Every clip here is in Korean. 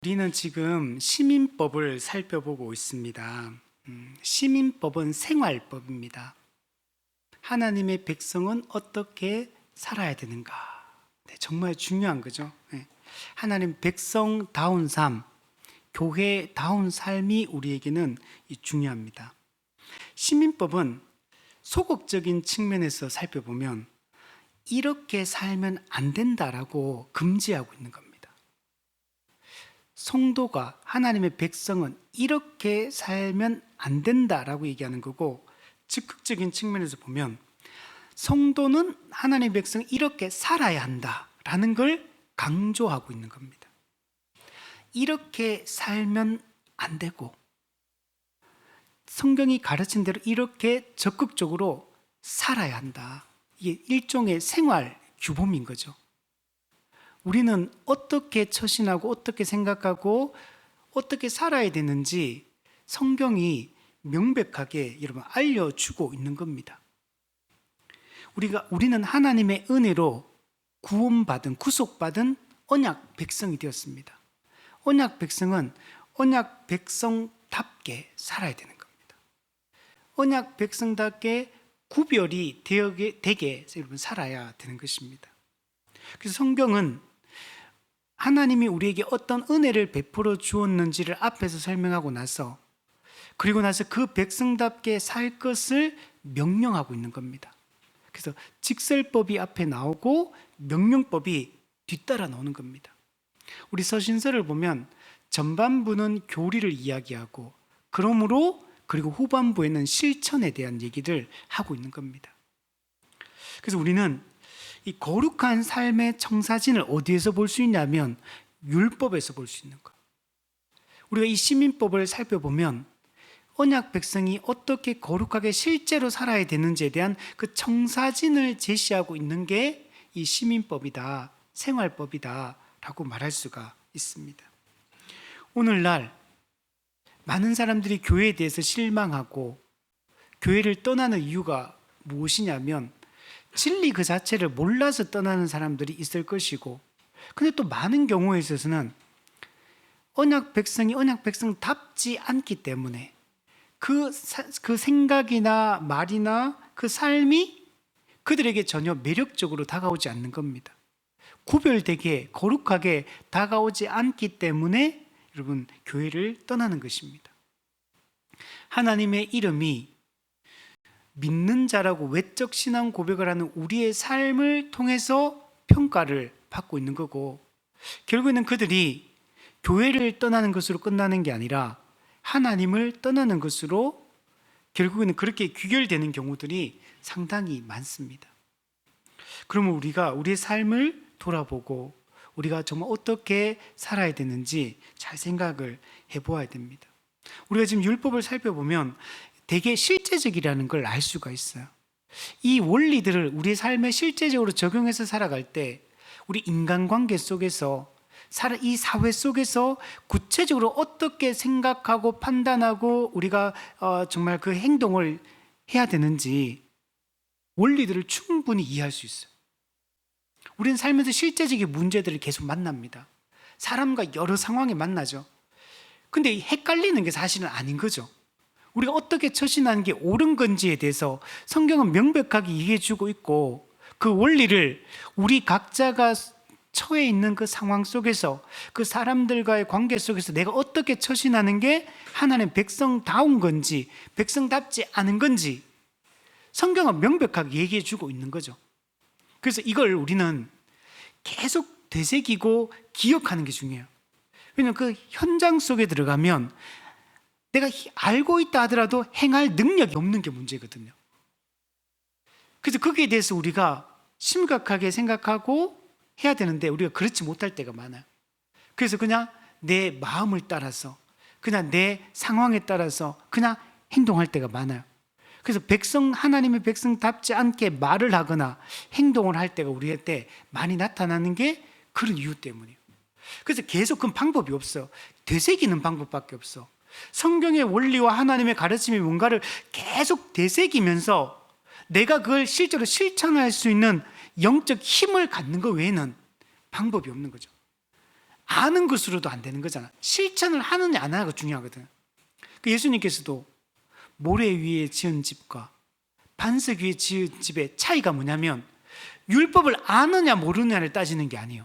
우리는 지금 시민법을 살펴보고 있습니다. 시민법은 생활법입니다. 하나님의 백성은 어떻게 살아야 되는가? 네, 정말 중요한 거죠. 네. 하나님 백성다운 삶, 교회다운 삶이 우리에게는 중요합니다. 시민법은 소극적인 측면에서 살펴보면 이렇게 살면 안 된다라고 금지하고 있는 겁니다. 성도가, 하나님의 백성은 이렇게 살면 안 된다라고 얘기하는 거고, 적극적인 측면에서 보면 성도는 하나님의 백성이 이렇게 살아야 한다라는 걸 강조하고 있는 겁니다. 이렇게 살면 안 되고, 성경이 가르친 대로 이렇게 적극적으로 살아야 한다. 이게 일종의 생활 규범인 거죠. 우리는 어떻게 처신하고 어떻게 생각하고 어떻게 살아야 되는지 성경이 명백하게 여러분 알려주고 있는 겁니다. 우리는 하나님의 은혜로 구원받은, 구속받은 언약 백성이 되었습니다. 언약 백성은 언약 백성답게 살아야 되는 겁니다. 언약 백성답게 구별이 되게 여러분 살아야 되는 것입니다. 그래서 성경은 하나님이 우리에게 어떤 은혜를 베풀어 주었는지를 앞에서 설명하고 나서, 그리고 나서 그 백성답게 살 것을 명령하고 있는 겁니다. 그래서 직설법이 앞에 나오고 명령법이 뒤따라 나오는 겁니다. 우리 서신서를 보면 전반부는 교리를 이야기하고, 그리고 후반부에는 실천에 대한 얘기를 하고 있는 겁니다. 그래서 우리는 이 거룩한 삶의 청사진을 어디에서 볼 수 있냐면 율법에서 볼 수 있는 거예요. 우리가 이 시민법을 살펴보면 언약 백성이 어떻게 거룩하게 실제로 살아야 되는지에 대한 그 청사진을 제시하고 있는 게 이 시민법이다, 생활법이다 라고 말할 수가 있습니다. 오늘날 많은 사람들이 교회에 대해서 실망하고 교회를 떠나는 이유가 무엇이냐면 진리 그 자체를 몰라서 떠나는 사람들이 있을 것이고, 근데 또 많은 경우에 있어서는 언약 백성이 언약 백성답지 않기 때문에 그 생각이나 말이나 그 삶이 그들에게 전혀 매력적으로 다가오지 않는 겁니다. 구별되게 거룩하게 다가오지 않기 때문에 여러분 교회를 떠나는 것입니다. 하나님의 이름이 믿는 자라고 외적 신앙 고백을 하는 우리의 삶을 통해서 평가를 받고 있는 거고, 결국에는 그들이 교회를 떠나는 것으로 끝나는 게 아니라 하나님을 떠나는 것으로 결국에는 그렇게 귀결되는 경우들이 상당히 많습니다. 그러면 우리가 우리의 삶을 돌아보고 우리가 정말 어떻게 살아야 되는지 잘 생각을 해보아야 됩니다. 우리가 지금 율법을 살펴보면 되게 실제적이라는 걸 알 수가 있어요. 이 원리들을 우리 삶에 실제적으로 적용해서 살아갈 때 우리 인간관계 속에서, 이 사회 속에서 구체적으로 어떻게 생각하고 판단하고 우리가 정말 그 행동을 해야 되는지 원리들을 충분히 이해할 수 있어요. 우리는 살면서 실제적인 문제들을 계속 만납니다. 사람과 여러 상황에 만나죠. 근데 헷갈리는 게 사실은 아닌 거죠. 우리가 어떻게 처신하는 게 옳은 건지에 대해서 성경은 명백하게 얘기해 주고 있고, 그 원리를 우리 각자가 처해 있는 그 상황 속에서, 그 사람들과의 관계 속에서 내가 어떻게 처신하는 게 하나님의 백성다운 건지 백성답지 않은 건지 성경은 명백하게 얘기해 주고 있는 거죠. 그래서 이걸 우리는 계속 되새기고 기억하는 게 중요해요. 왜냐하면 그 현장 속에 들어가면 내가 알고 있다 하더라도 행할 능력이 없는 게 문제거든요. 그래서 거기에 대해서 우리가 심각하게 생각하고 해야 되는데 우리가 그렇지 못할 때가 많아요. 그래서 그냥 내 마음을 따라서, 그냥 내 상황에 따라서 그냥 행동할 때가 많아요. 그래서 하나님의 백성답지 않게 말을 하거나 행동을 할 때가 우리한테 많이 나타나는 게 그런 이유 때문이에요. 그래서 계속 그 방법이 없어요. 되새기는 방법밖에 없어. 성경의 원리와 하나님의 가르침이 뭔가를 계속 되새기면서 내가 그걸 실제로 실천할 수 있는 영적 힘을 갖는 것 외에는 방법이 없는 거죠. 아는 것으로도 안 되는 거잖아. 실천을 하느냐 안 하느냐가 중요하거든. 그 예수님께서도 모래 위에 지은 집과 반석 위에 지은 집의 차이가 뭐냐면 율법을 아느냐 모르느냐를 따지는 게 아니에요.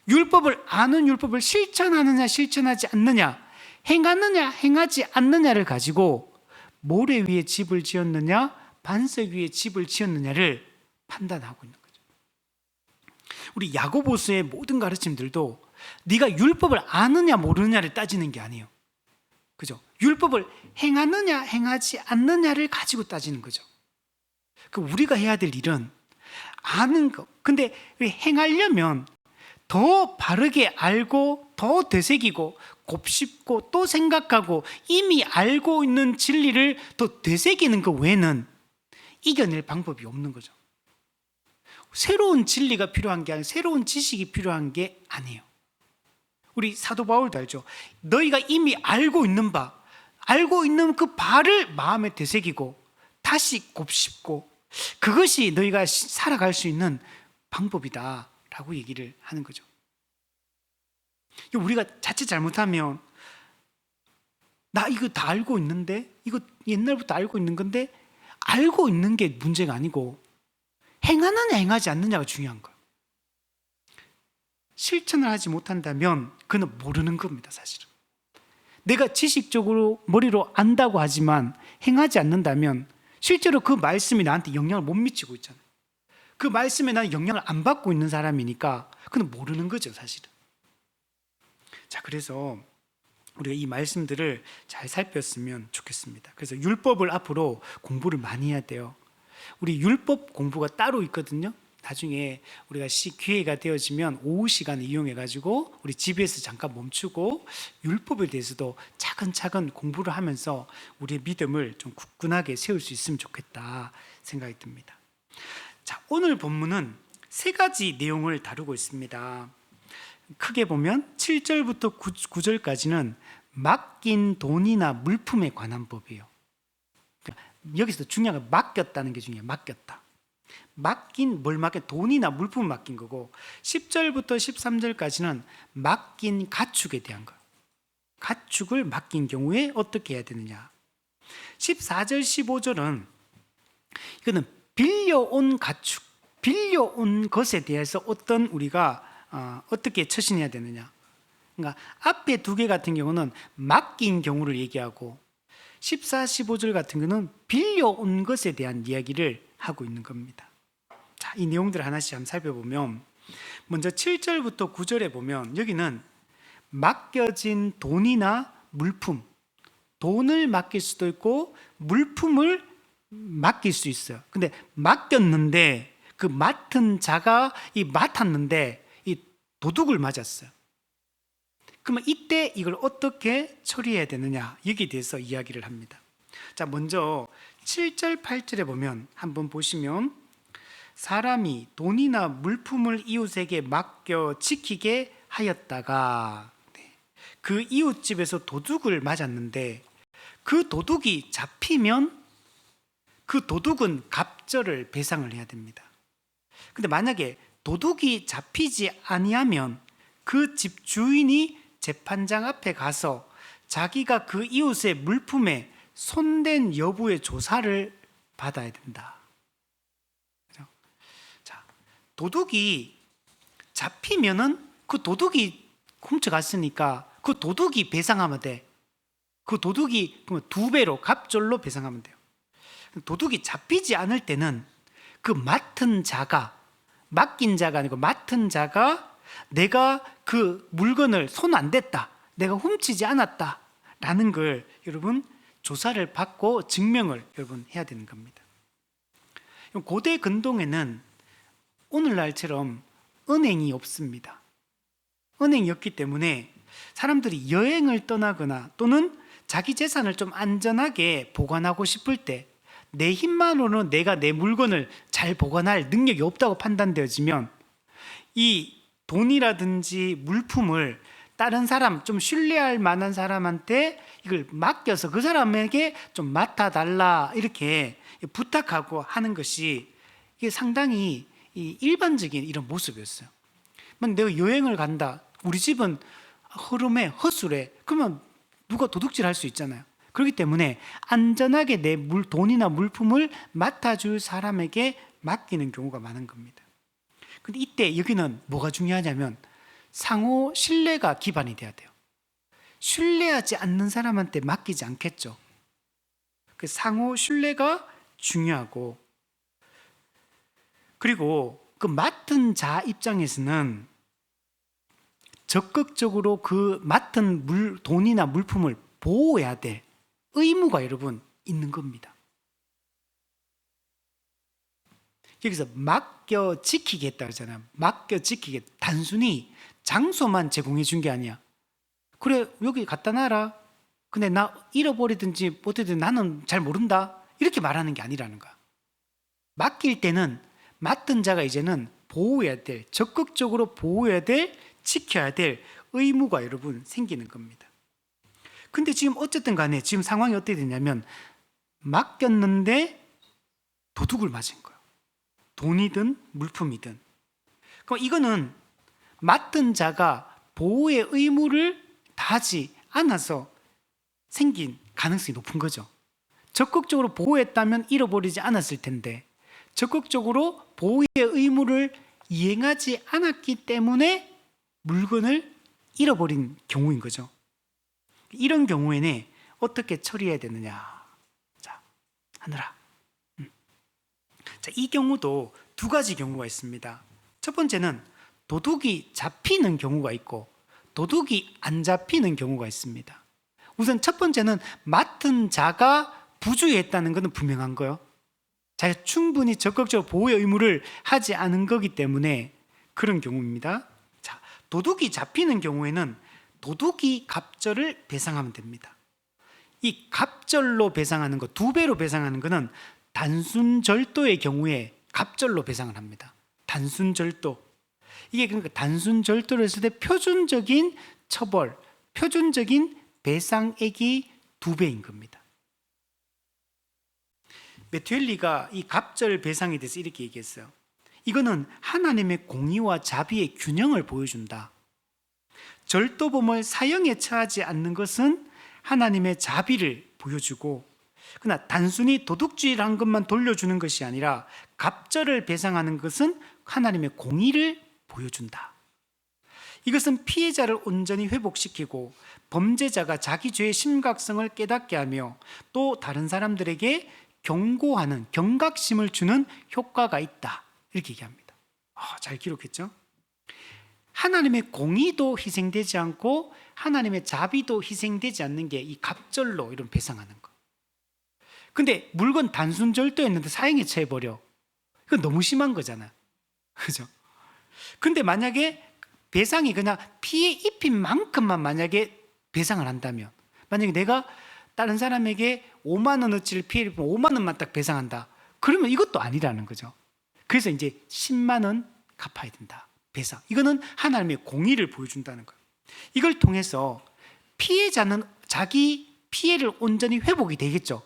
율법을 아는 율법을 실천하느냐 실천하지 않느냐, 행하느냐 행하지 않느냐를 가지고 모래 위에 집을 지었느냐 반석 위에 집을 지었느냐를 판단하고 있는 거죠. 우리 야고보서의 모든 가르침들도 네가 율법을 아느냐 모르느냐를 따지는 게 아니에요. 그죠? 율법을 행하느냐 행하지 않느냐를 가지고 따지는 거죠. 그 우리가 해야 될 일은 아는 거. 근데 행하려면 더 바르게 알고 더 되새기고 곱씹고 또 생각하고 이미 알고 있는 진리를 더 되새기는 것 외에는 이겨낼 방법이 없는 거죠. 새로운 진리가 필요한 게 아니라 새로운 지식이 필요한 게 아니에요. 우리 사도 바울도 알죠. 너희가 이미 알고 있는 바, 알고 있는 그 바를 마음에 되새기고 다시 곱씹고 그것이 너희가 살아갈 수 있는 방법이다 라고 얘기를 하는 거죠. 우리가 자칫 잘못하면 나 이거 다 알고 있는데, 이거 옛날부터 알고 있는 건데 알고 있는 게 문제가 아니고 행하느냐 행하지 않느냐가 중요한 거예요. 실천을 하지 못한다면 그는 모르는 겁니다. 사실은 내가 지식적으로 머리로 안다고 하지만 행하지 않는다면 실제로 그 말씀이 나한테 영향을 못 미치고 있잖아요. 그 말씀에 나는 영향을 안 받고 있는 사람이니까 그는 모르는 거죠, 사실은. 자, 그래서 우리가 이 말씀들을 잘 살폈으면 좋겠습니다. 그래서 율법을 앞으로 공부를 많이 해야 돼요. 우리 율법 공부가 따로 있거든요. 나중에 우리가 기회가 되어지면 오후 시간을 이용해 가지고 우리 집에서 잠깐 멈추고 율법에 대해서도 차근차근 공부를 하면서 우리의 믿음을 좀 굳건하게 세울 수 있으면 좋겠다 생각이 듭니다. 자, 오늘 본문은 세 가지 내용을 다루고 있습니다. 크게 보면 7절부터 9절까지는 맡긴 돈이나 물품에 관한 법이에요. 여기서 중요한 건 맡겼다는 게 중요해요. 맡겼다. 맡긴, 뭘 맡긴? 돈이나 물품을 맡긴 거고 10절부터 13절까지는 맡긴 가축에 대한 거예요. 가축을 맡긴 경우에 어떻게 해야 되느냐. 14절 15절은 이거는 빌려온 가축, 빌려온 것에 대해서 우리가 어떻게 처신해야 되느냐. 그러니까 앞에 두 개 같은 경우는 맡긴 경우를 얘기하고 14, 15절 같은 경우는 빌려온 것에 대한 이야기를 하고 있는 겁니다. 자, 이 내용들을 하나씩 한번 살펴보면 먼저 7절부터 9절에 보면 여기는 맡겨진 돈이나 물품, 돈을 맡길 수도 있고 물품을 맡길 수 있어요. 근데 맡겼는데 그 맡은 자가 맡았는데 이 도둑을 맞았어요. 그러면 이때 이걸 어떻게 처리해야 되느냐, 여기에 대해서 이야기를 합니다. 자, 먼저 7절 8절에 보면 한번 보시면 사람이 돈이나 물품을 이웃에게 맡겨 지키게 하였다가 그 이웃집에서 도둑을 맞았는데 그 도둑이 잡히면 그 도둑은 갑절을 배상을 해야 됩니다. 근데 만약에 도둑이 잡히지 아니하면 그 집 주인이 재판장 앞에 가서 자기가 그 이웃의 물품에 손댄 여부의 조사를 받아야 된다. 자, 도둑이 잡히면은 그 도둑이 훔쳐갔으니까 그 도둑이 배상하면 돼. 그 도둑이 두 배로 갑절로 배상하면 돼요. 도둑이 잡히지 않을 때는 그 맡은 자가, 맡긴 자가 아니고 맡은 자가 내가 그 물건을 손 안 댔다, 내가 훔치지 않았다 라는 걸 여러분 조사를 받고 증명을 여러분 해야 되는 겁니다. 고대 근동에는 오늘날처럼 은행이 없습니다. 은행이 없기 때문에 사람들이 여행을 떠나거나 또는 자기 재산을 좀 안전하게 보관하고 싶을 때 내 힘만으로는 내가 내 물건을 잘 보관할 능력이 없다고 판단되어지면 이 돈이라든지 물품을 다른 사람, 좀 신뢰할 만한 사람한테 이걸 맡겨서 그 사람에게 좀 맡아달라 이렇게 부탁하고 하는 것이 이게 상당히 일반적인 이런 모습이었어요. 내가 여행을 간다, 우리 집은 흐름에 허술해. 그러면 누가 도둑질 할 수 있잖아요. 그렇기 때문에 안전하게 내 돈이나 물품을 맡아줄 사람에게 맡기는 경우가 많은 겁니다. 근데 이때 여기는 뭐가 중요하냐면 상호 신뢰가 기반이 돼야 돼요. 신뢰하지 않는 사람한테 맡기지 않겠죠. 그 상호 신뢰가 중요하고, 그리고 그 맡은 자 입장에서는 적극적으로 그 맡은 돈이나 물품을 보호해야 될 의무가 여러분 있는 겁니다. 여기서 맡겨 지키겠다 그러잖아요. 맡겨 지키겠다. 단순히 장소만 제공해 준 게 아니야. 그래, 여기 갖다 놔라. 근데 나 잃어버리든지 어떻게든 나는 잘 모른다. 이렇게 말하는 게 아니라는 거야. 맡길 때는 맡은 자가 이제는 보호해야 될, 적극적으로 보호해야 될, 지켜야 될 의무가 여러분 생기는 겁니다. 근데 지금 어쨌든 간에 지금 상황이 어떻게 되냐면 맡겼는데 도둑을 맞은 거예요. 돈이든 물품이든. 그럼 이거는 맡은 자가 보호의 의무를 다하지 않아서 생긴 가능성이 높은 거죠. 적극적으로 보호했다면 잃어버리지 않았을 텐데 적극적으로 보호의 의무를 이행하지 않았기 때문에 물건을 잃어버린 경우인 거죠. 이런 경우에는 어떻게 처리해야 되느냐. 자, 하늘아. 자, 이 경우도 두 가지 경우가 있습니다. 첫 번째는 도둑이 잡히는 경우가 있고 도둑이 안 잡히는 경우가 있습니다. 우선 첫 번째는 맡은 자가 부주의했다는 것은 분명한 거예요. 자기가 충분히 적극적으로 보호의 의무를 하지 않은 거기 때문에 그런 경우입니다. 자, 도둑이 잡히는 경우에는 도둑이 갑절을 배상하면 됩니다. 이 갑절로 배상하는 거, 2배로 배상하는 것은 단순절도의 경우에 갑절로 배상을 합니다. 단순절도. 이게 그러니까 단순절도를 했을 때 표준적인 처벌, 표준적인 배상액이 2배인 겁니다. 메투엘리가 이 갑절 배상에 대해서 이렇게 얘기했어요. 이거는 하나님의 공의와 자비의 균형을 보여준다. 절도범을 사형에 처하지 않는 것은 하나님의 자비를 보여주고, 그러나 단순히 도둑질을 한 것만 돌려주는 것이 아니라 갑절을 배상하는 것은 하나님의 공의를 보여준다. 이것은 피해자를 온전히 회복시키고 범죄자가 자기 죄의 심각성을 깨닫게 하며 또 다른 사람들에게 경고하는 경각심을 주는 효과가 있다. 이렇게 얘기합니다. 잘 기록했죠? 하나님의 공의도 희생되지 않고 하나님의 자비도 희생되지 않는 게 이 갑절로 이런 배상하는 거. 근데 물건 단순 절도했는데 사형에 처해버려. 이건 너무 심한 거잖아. 그죠? 근데 만약에 배상이 그냥 피해 입힌 만큼만 만약에 배상을 한다면, 만약에 내가 다른 사람에게 5만 원어치를 피해를 입으면 5만 원만 딱 배상한다. 그러면 이것도 아니라는 거죠. 그래서 이제 10만 원 갚아야 된다. 배상. 이거는 하나님의 공의를 보여준다는 거예요. 이걸 통해서 피해자는 자기 피해를 온전히 회복이 되겠죠.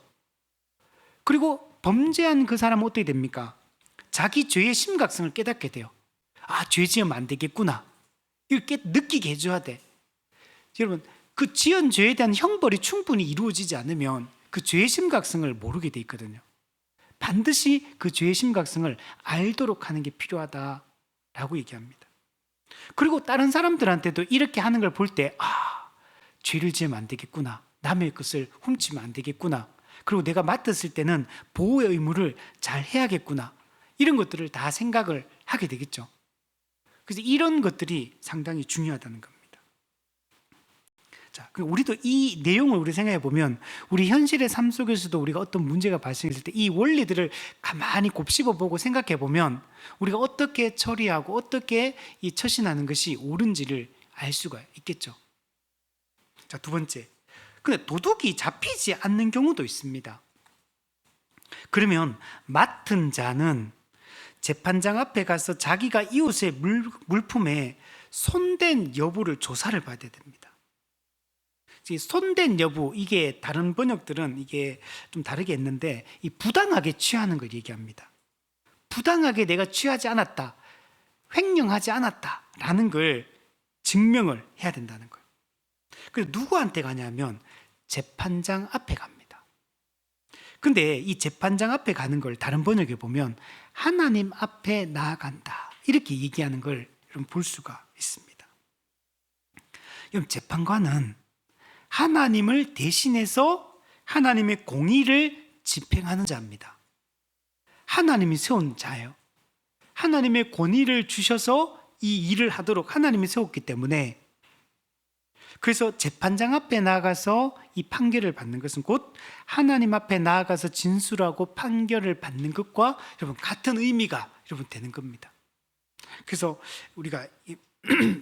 그리고 범죄한 그 사람은 어떻게 됩니까? 자기 죄의 심각성을 깨닫게 돼요. 죄 지으면 안 되겠구나. 이걸 느끼게 해줘야 돼. 여러분, 그 지은 죄에 대한 형벌이 충분히 이루어지지 않으면 그 죄의 심각성을 모르게 돼 있거든요. 반드시 그 죄의 심각성을 알도록 하는 게 필요하다라고 얘기합니다. 그리고 다른 사람들한테도 이렇게 하는 걸 볼 때, 죄를 지으면 안 되겠구나. 남의 것을 훔치면 안 되겠구나. 그리고 내가 맡았을 때는 보호의 의무를 잘 해야겠구나. 이런 것들을 다 생각을 하게 되겠죠. 그래서 이런 것들이 상당히 중요하다는 겁니다. 자, 우리도 이 내용을 우리 생각해 보면 우리 현실의 삶 속에서도 우리가 어떤 문제가 발생했을 때 이 원리들을 가만히 곱씹어 보고 생각해 보면 우리가 어떻게 처리하고 어떻게 이 처신하는 것이 옳은지를 알 수가 있겠죠. 자, 두 번째. 근데 도둑이 잡히지 않는 경우도 있습니다. 그러면 맡은 자는 재판장 앞에 가서 자기가 이웃의 물품에 손댄 여부를 조사를 받아야 됩니다. 손댄 여부, 이게 다른 번역들은 이게 좀 다르게 했는데 이 부당하게 취하는 걸 얘기합니다. 부당하게 내가 취하지 않았다, 횡령하지 않았다라는 걸 증명을 해야 된다는 거예요. 그래서 누구한테 가냐면 재판장 앞에 갑니다. 근데 이 재판장 앞에 가는 걸 다른 번역에 보면 하나님 앞에 나아간다 이렇게 얘기하는 걸 여러분 볼 수가 있습니다. 여러분, 재판관은 하나님을 대신해서 하나님의 공의를 집행하는 자입니다. 하나님이 세운 자예요. 하나님의 권위를 주셔서 이 일을 하도록 하나님이 세웠기 때문에, 그래서 재판장 앞에 나아가서 이 판결을 받는 것은 곧 하나님 앞에 나아가서 진술하고 판결을 받는 것과 여러분 같은 의미가 여러분 되는 겁니다. 그래서 우리가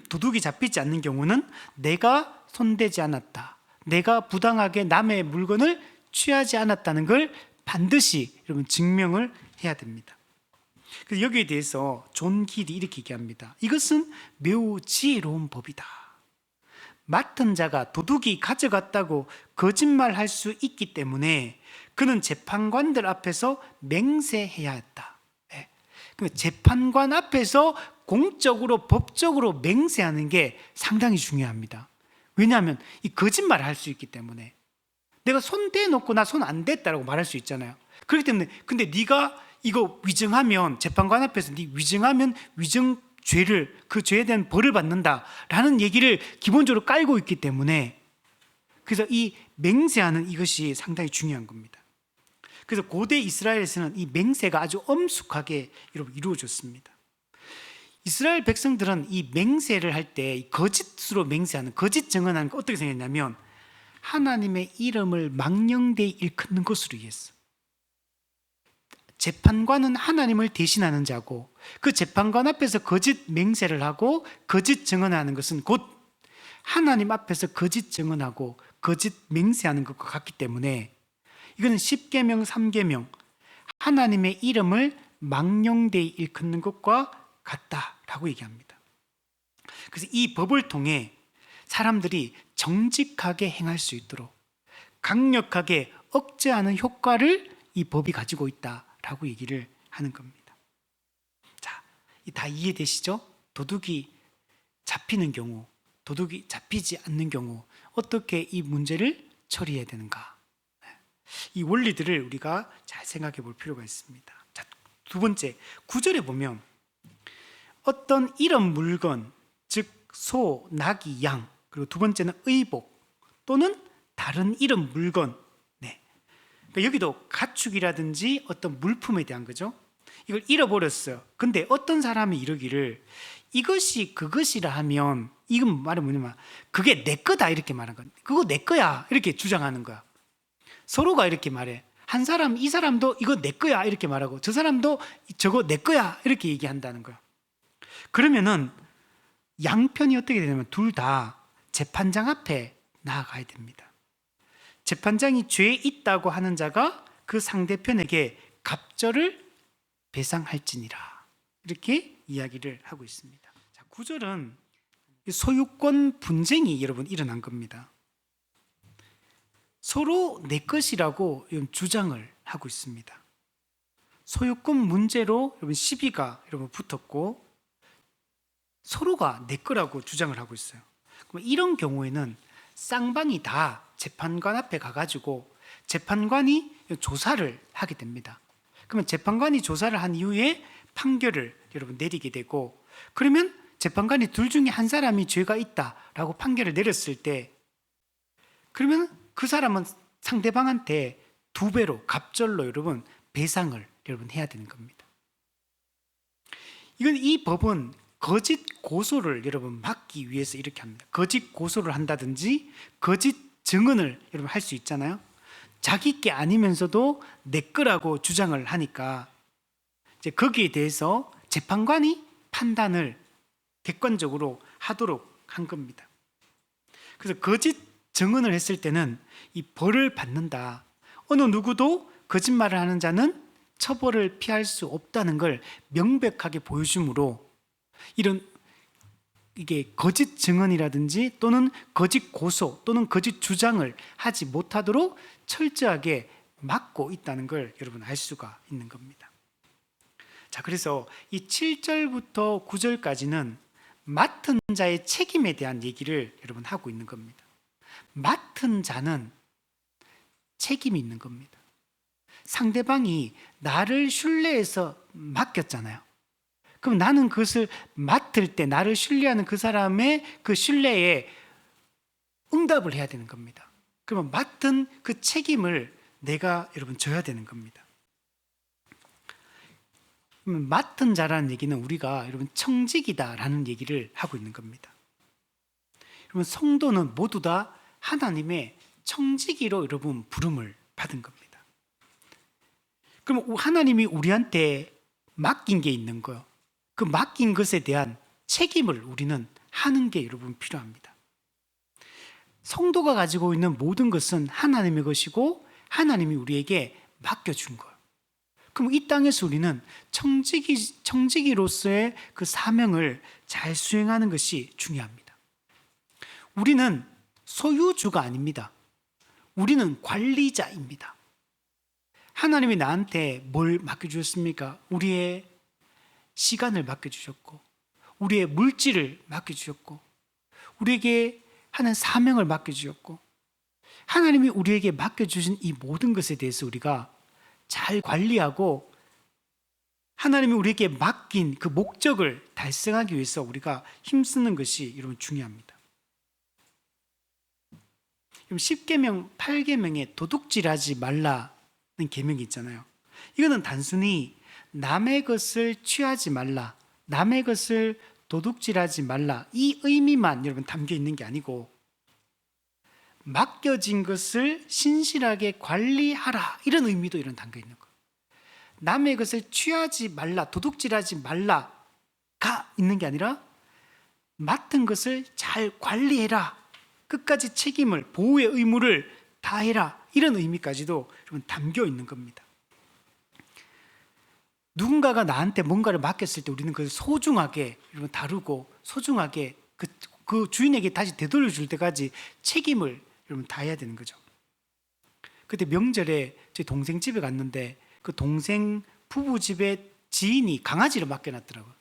도둑이 잡히지 않는 경우는 내가 손대지 않았다, 내가 부당하게 남의 물건을 취하지 않았다는 걸 반드시 여러분 증명을 해야 됩니다. 그래서 여기에 대해서 존 길이 이렇게 얘기합니다. 이것은 매우 지혜로운 법이다. 맡은 자가 도둑이 가져갔다고 거짓말할 수 있기 때문에 그는 재판관들 앞에서 맹세해야 했다. 재판관 앞에서 공적으로 법적으로 맹세하는 게 상당히 중요합니다. 왜냐하면 이 거짓말을 할 수 있기 때문에, 내가 손 대놓고 나 손 안 댔다라고 말할 수 있잖아요. 그렇기 때문에 근데 네가 이거 위증하면, 재판관 앞에서 네 위증하면 위증 죄를, 그 죄에 대한 벌을 받는다라는 얘기를 기본적으로 깔고 있기 때문에, 그래서 이 맹세하는 이것이 상당히 중요한 겁니다. 그래서 고대 이스라엘에서는 이 맹세가 아주 엄숙하게 여러분 이루어졌습니다. 이스라엘 백성들은 이 맹세를 할 때 거짓으로 맹세하는, 거짓 증언하는 거 어떻게 생각했냐면 하나님의 이름을 망령되이 일컫는 것으로 이해했어. 재판관은 하나님을 대신하는 자고, 그 재판관 앞에서 거짓 맹세를 하고 거짓 증언하는 것은 곧 하나님 앞에서 거짓 증언하고 거짓 맹세하는 것과 같기 때문에 이거는 10계명 3계명 하나님의 이름을 망령되이 일컫는 것과 같다라고 얘기합니다. 그래서 이 법을 통해 사람들이 정직하게 행할 수 있도록 강력하게 억제하는 효과를 이 법이 가지고 있다라고 얘기를 하는 겁니다. 자, 다 이해되시죠? 도둑이 잡히는 경우, 도둑이 잡히지 않는 경우 어떻게 이 문제를 처리해야 되는가? 이 원리들을 우리가 잘 생각해 볼 필요가 있습니다. 자, 두 번째, 9절에 보면 어떤 이런 물건, 즉 소, 나귀, 양, 그리고 두 번째는 의복 또는 다른 이런 물건, 그러니까 여기도 가축이라든지 어떤 물품에 대한 거죠. 이걸 잃어버렸어요. 근데 어떤 사람이 이러기를 이것이 그것이라 하면, 이건 말은 뭐냐면 그게 내 거다 이렇게 말한 거야. 그거 내 거야 이렇게 주장하는 거야. 서로가 이렇게 말해. 한 사람, 이 사람도 이거 내 거야 이렇게 말하고 저 사람도 저거 내 거야 이렇게 얘기한다는 거야. 그러면은 양편이 어떻게 되냐면 둘 다 재판장 앞에 나아가야 됩니다. 재판장이 죄 있다고 하는 자가 그 상대편에게 갑절을 배상할지니라 이렇게 이야기를 하고 있습니다. 자, 9절은 소유권 분쟁이 여러분 일어난 겁니다. 서로 내 것이라고 주장을 하고 있습니다. 소유권 문제로 여러분 시비가 여러분 붙었고 서로가 내 거라고 주장을 하고 있어요. 그럼 이런 경우에는 쌍방이 다 재판관 앞에 가가지고 재판관이 조사를 하게 됩니다. 그러면 재판관이 조사를 한 이후에 판결을 여러분 내리게 되고, 그러면 재판관이 둘 중에 한 사람이 죄가 있다라고 판결을 내렸을 때, 그러면 그 사람은 상대방한테 2배로 갑절로 여러분 배상을 여러분 해야 되는 겁니다. 이 법은 거짓 고소를 여러분 막기 위해서 이렇게 합니다. 거짓 고소를 한다든지 거짓 증언을 여러분 할 수 있잖아요. 자기 게 아니면서도 내 거라고 주장을 하니까 이제 거기에 대해서 재판관이 판단을 객관적으로 하도록 한 겁니다. 그래서 거짓 증언을 했을 때는 이 벌을 받는다. 어느 누구도 거짓말을 하는 자는 처벌을 피할 수 없다는 걸 명백하게 보여주므로 이게 거짓 증언이라든지 또는 거짓 고소 또는 거짓 주장을 하지 못하도록 철저하게 막고 있다는 걸 여러분 알 수가 있는 겁니다. 자, 그래서 이 7절부터 9절까지는 맡은 자의 책임에 대한 얘기를 여러분 하고 있는 겁니다. 맡은 자는 책임이 있는 겁니다. 상대방이 나를 신뢰해서 맡겼잖아요. 그럼 나는 그것을 맡을 때 나를 신뢰하는 그 사람의 그 신뢰에 응답을 해야 되는 겁니다. 그러면 맡은 그 책임을 내가 여러분 져야 되는 겁니다. 그러면 맡은 자라는 얘기는 우리가 여러분 청직이다라는 얘기를 하고 있는 겁니다. 여러분 성도는 모두 다 하나님의 청지기로 여러분 부름을 받은 겁니다. 그럼 하나님이 우리한테 맡긴 게 있는 거요. 그 맡긴 것에 대한 책임을 우리는 하는 게 여러분 필요합니다. 성도가 가지고 있는 모든 것은 하나님의 것이고 하나님이 우리에게 맡겨준 거예요. 그럼 이 땅에서 우리는 청지기로서의 그 사명을 잘 수행하는 것이 중요합니다. 우리는 소유주가 아닙니다. 우리는 관리자입니다. 하나님이 나한테 뭘 맡겨주셨습니까? 우리의 시간을 맡겨주셨고, 우리의 물질을 맡겨주셨고, 우리에게 하는 사명을 맡겨주셨고, 하나님이 우리에게 맡겨주신 이 모든 것에 대해서 우리가 잘 관리하고 하나님이 우리에게 맡긴 그 목적을 달성하기 위해서 우리가 힘쓰는 것이 여러분 중요합니다. 10계명, 8계명에 도둑질하지 말라는 계명이 있잖아요. 이거는 단순히 남의 것을 취하지 말라, 남의 것을 도둑질하지 말라 이 의미만 여러분 담겨 있는 게 아니고 맡겨진 것을 신실하게 관리하라 이런 의미도 이런 담겨 있는 거예요. 남의 것을 취하지 말라, 도둑질하지 말라가 있는 게 아니라 맡은 것을 잘 관리해라, 끝까지 책임을, 보호의 의무를 다해라 이런 의미까지도 여러분 담겨 있는 겁니다. 누군가가 나한테 뭔가를 맡겼을 때 우리는 그걸 소중하게 여러분 다루고 소중하게 그 주인에게 다시 되돌려 줄 때까지 책임을 여러분 다해야 되는 거죠. 그때 명절에 제 동생 집에 갔는데 그 동생 부부 집에 지인이 강아지를 맡겨놨더라고요.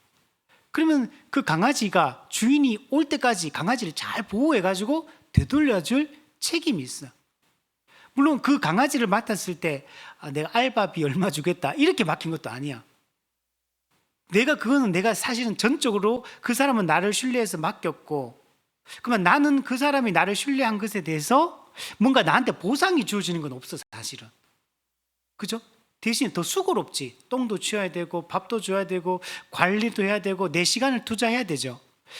그러면 그 강아지가 주인이 올 때까지 강아지를 잘 보호해가지고 되돌려줄 책임이 있어. 물론 그 강아지를 맡았을 때 내가 알바비 얼마 주겠다 이렇게 맡긴 것도 아니야. 그거는 내가 사실은 전적으로 그 사람은 나를 신뢰해서 맡겼고, 그러면 나는 그 사람이 나를 신뢰한 것에 대해서 뭔가 나한테 보상이 주어지는 건 없어 사실은. 그죠? 대신 더 수고롭지. 똥도 치워야 되고 밥도 줘야 되고 관리도 해야 되고 내 시간을 투자해야 되죠.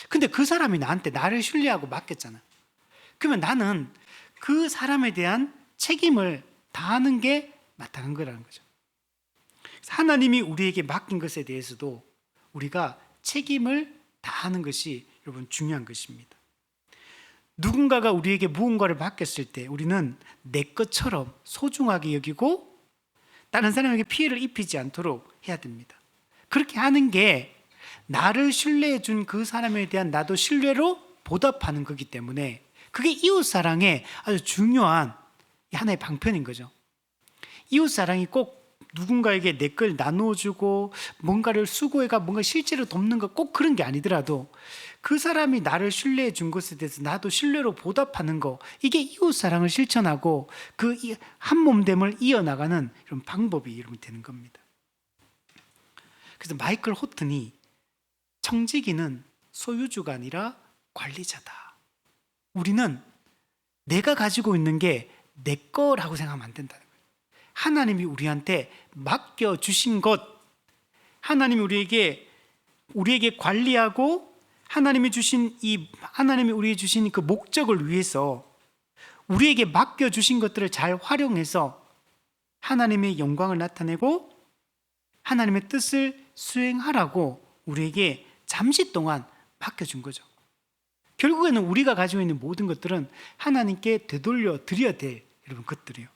근데 그 사람이 나를 신뢰하고 맡겼잖아. 그러면 나는 그 사람에 대한 책임을 다하는 게 마땅한 거라는 거죠. 하나님이 우리에게 맡긴 것에 대해서도 우리가 책임을 다하는 것이 여러분 중요한 것입니다. 누군가가 우리에게 무언가를 맡겼을 때 우리는 내 것처럼 소중하게 여기고 다른 사람에게 피해를 입히지 않도록 해야 됩니다. 그렇게 하는 게 나를 신뢰해 준 그 사람에 대한 나도 신뢰로 보답하는 거기 때문에 그게 이웃사랑의 아주 중요한 하나의 방편인 거죠. 이웃사랑이 꼭 누군가에게 내 걸 나눠주고 뭔가를 수고해가 뭔가 실제로 돕는 거 꼭 그런 게 아니더라도 그 사람이 나를 신뢰해 준 것에 대해서 나도 신뢰로 보답하는 거, 이게 이웃사랑을 실천하고 그 한몸됨을 이어나가는 이런 방법이 여러분 되는 겁니다. 그래서 마이클 호튼이 청지기는 소유주가 아니라 관리자다. 우리는 내가 가지고 있는 게 내 거라고 생각하면 안 된다는 거예요. 하나님이 우리한테 맡겨주신 것, 하나님이 우리에게 관리하고 하나님이 우리에게 주신 그 목적을 위해서 우리에게 맡겨주신 것들을 잘 활용해서 하나님의 영광을 나타내고 하나님의 뜻을 수행하라고 우리에게 잠시 동안 맡겨준 거죠. 결국에는 우리가 가지고 있는 모든 것들은 하나님께 되돌려 드려야 될 여러분 것들이에요.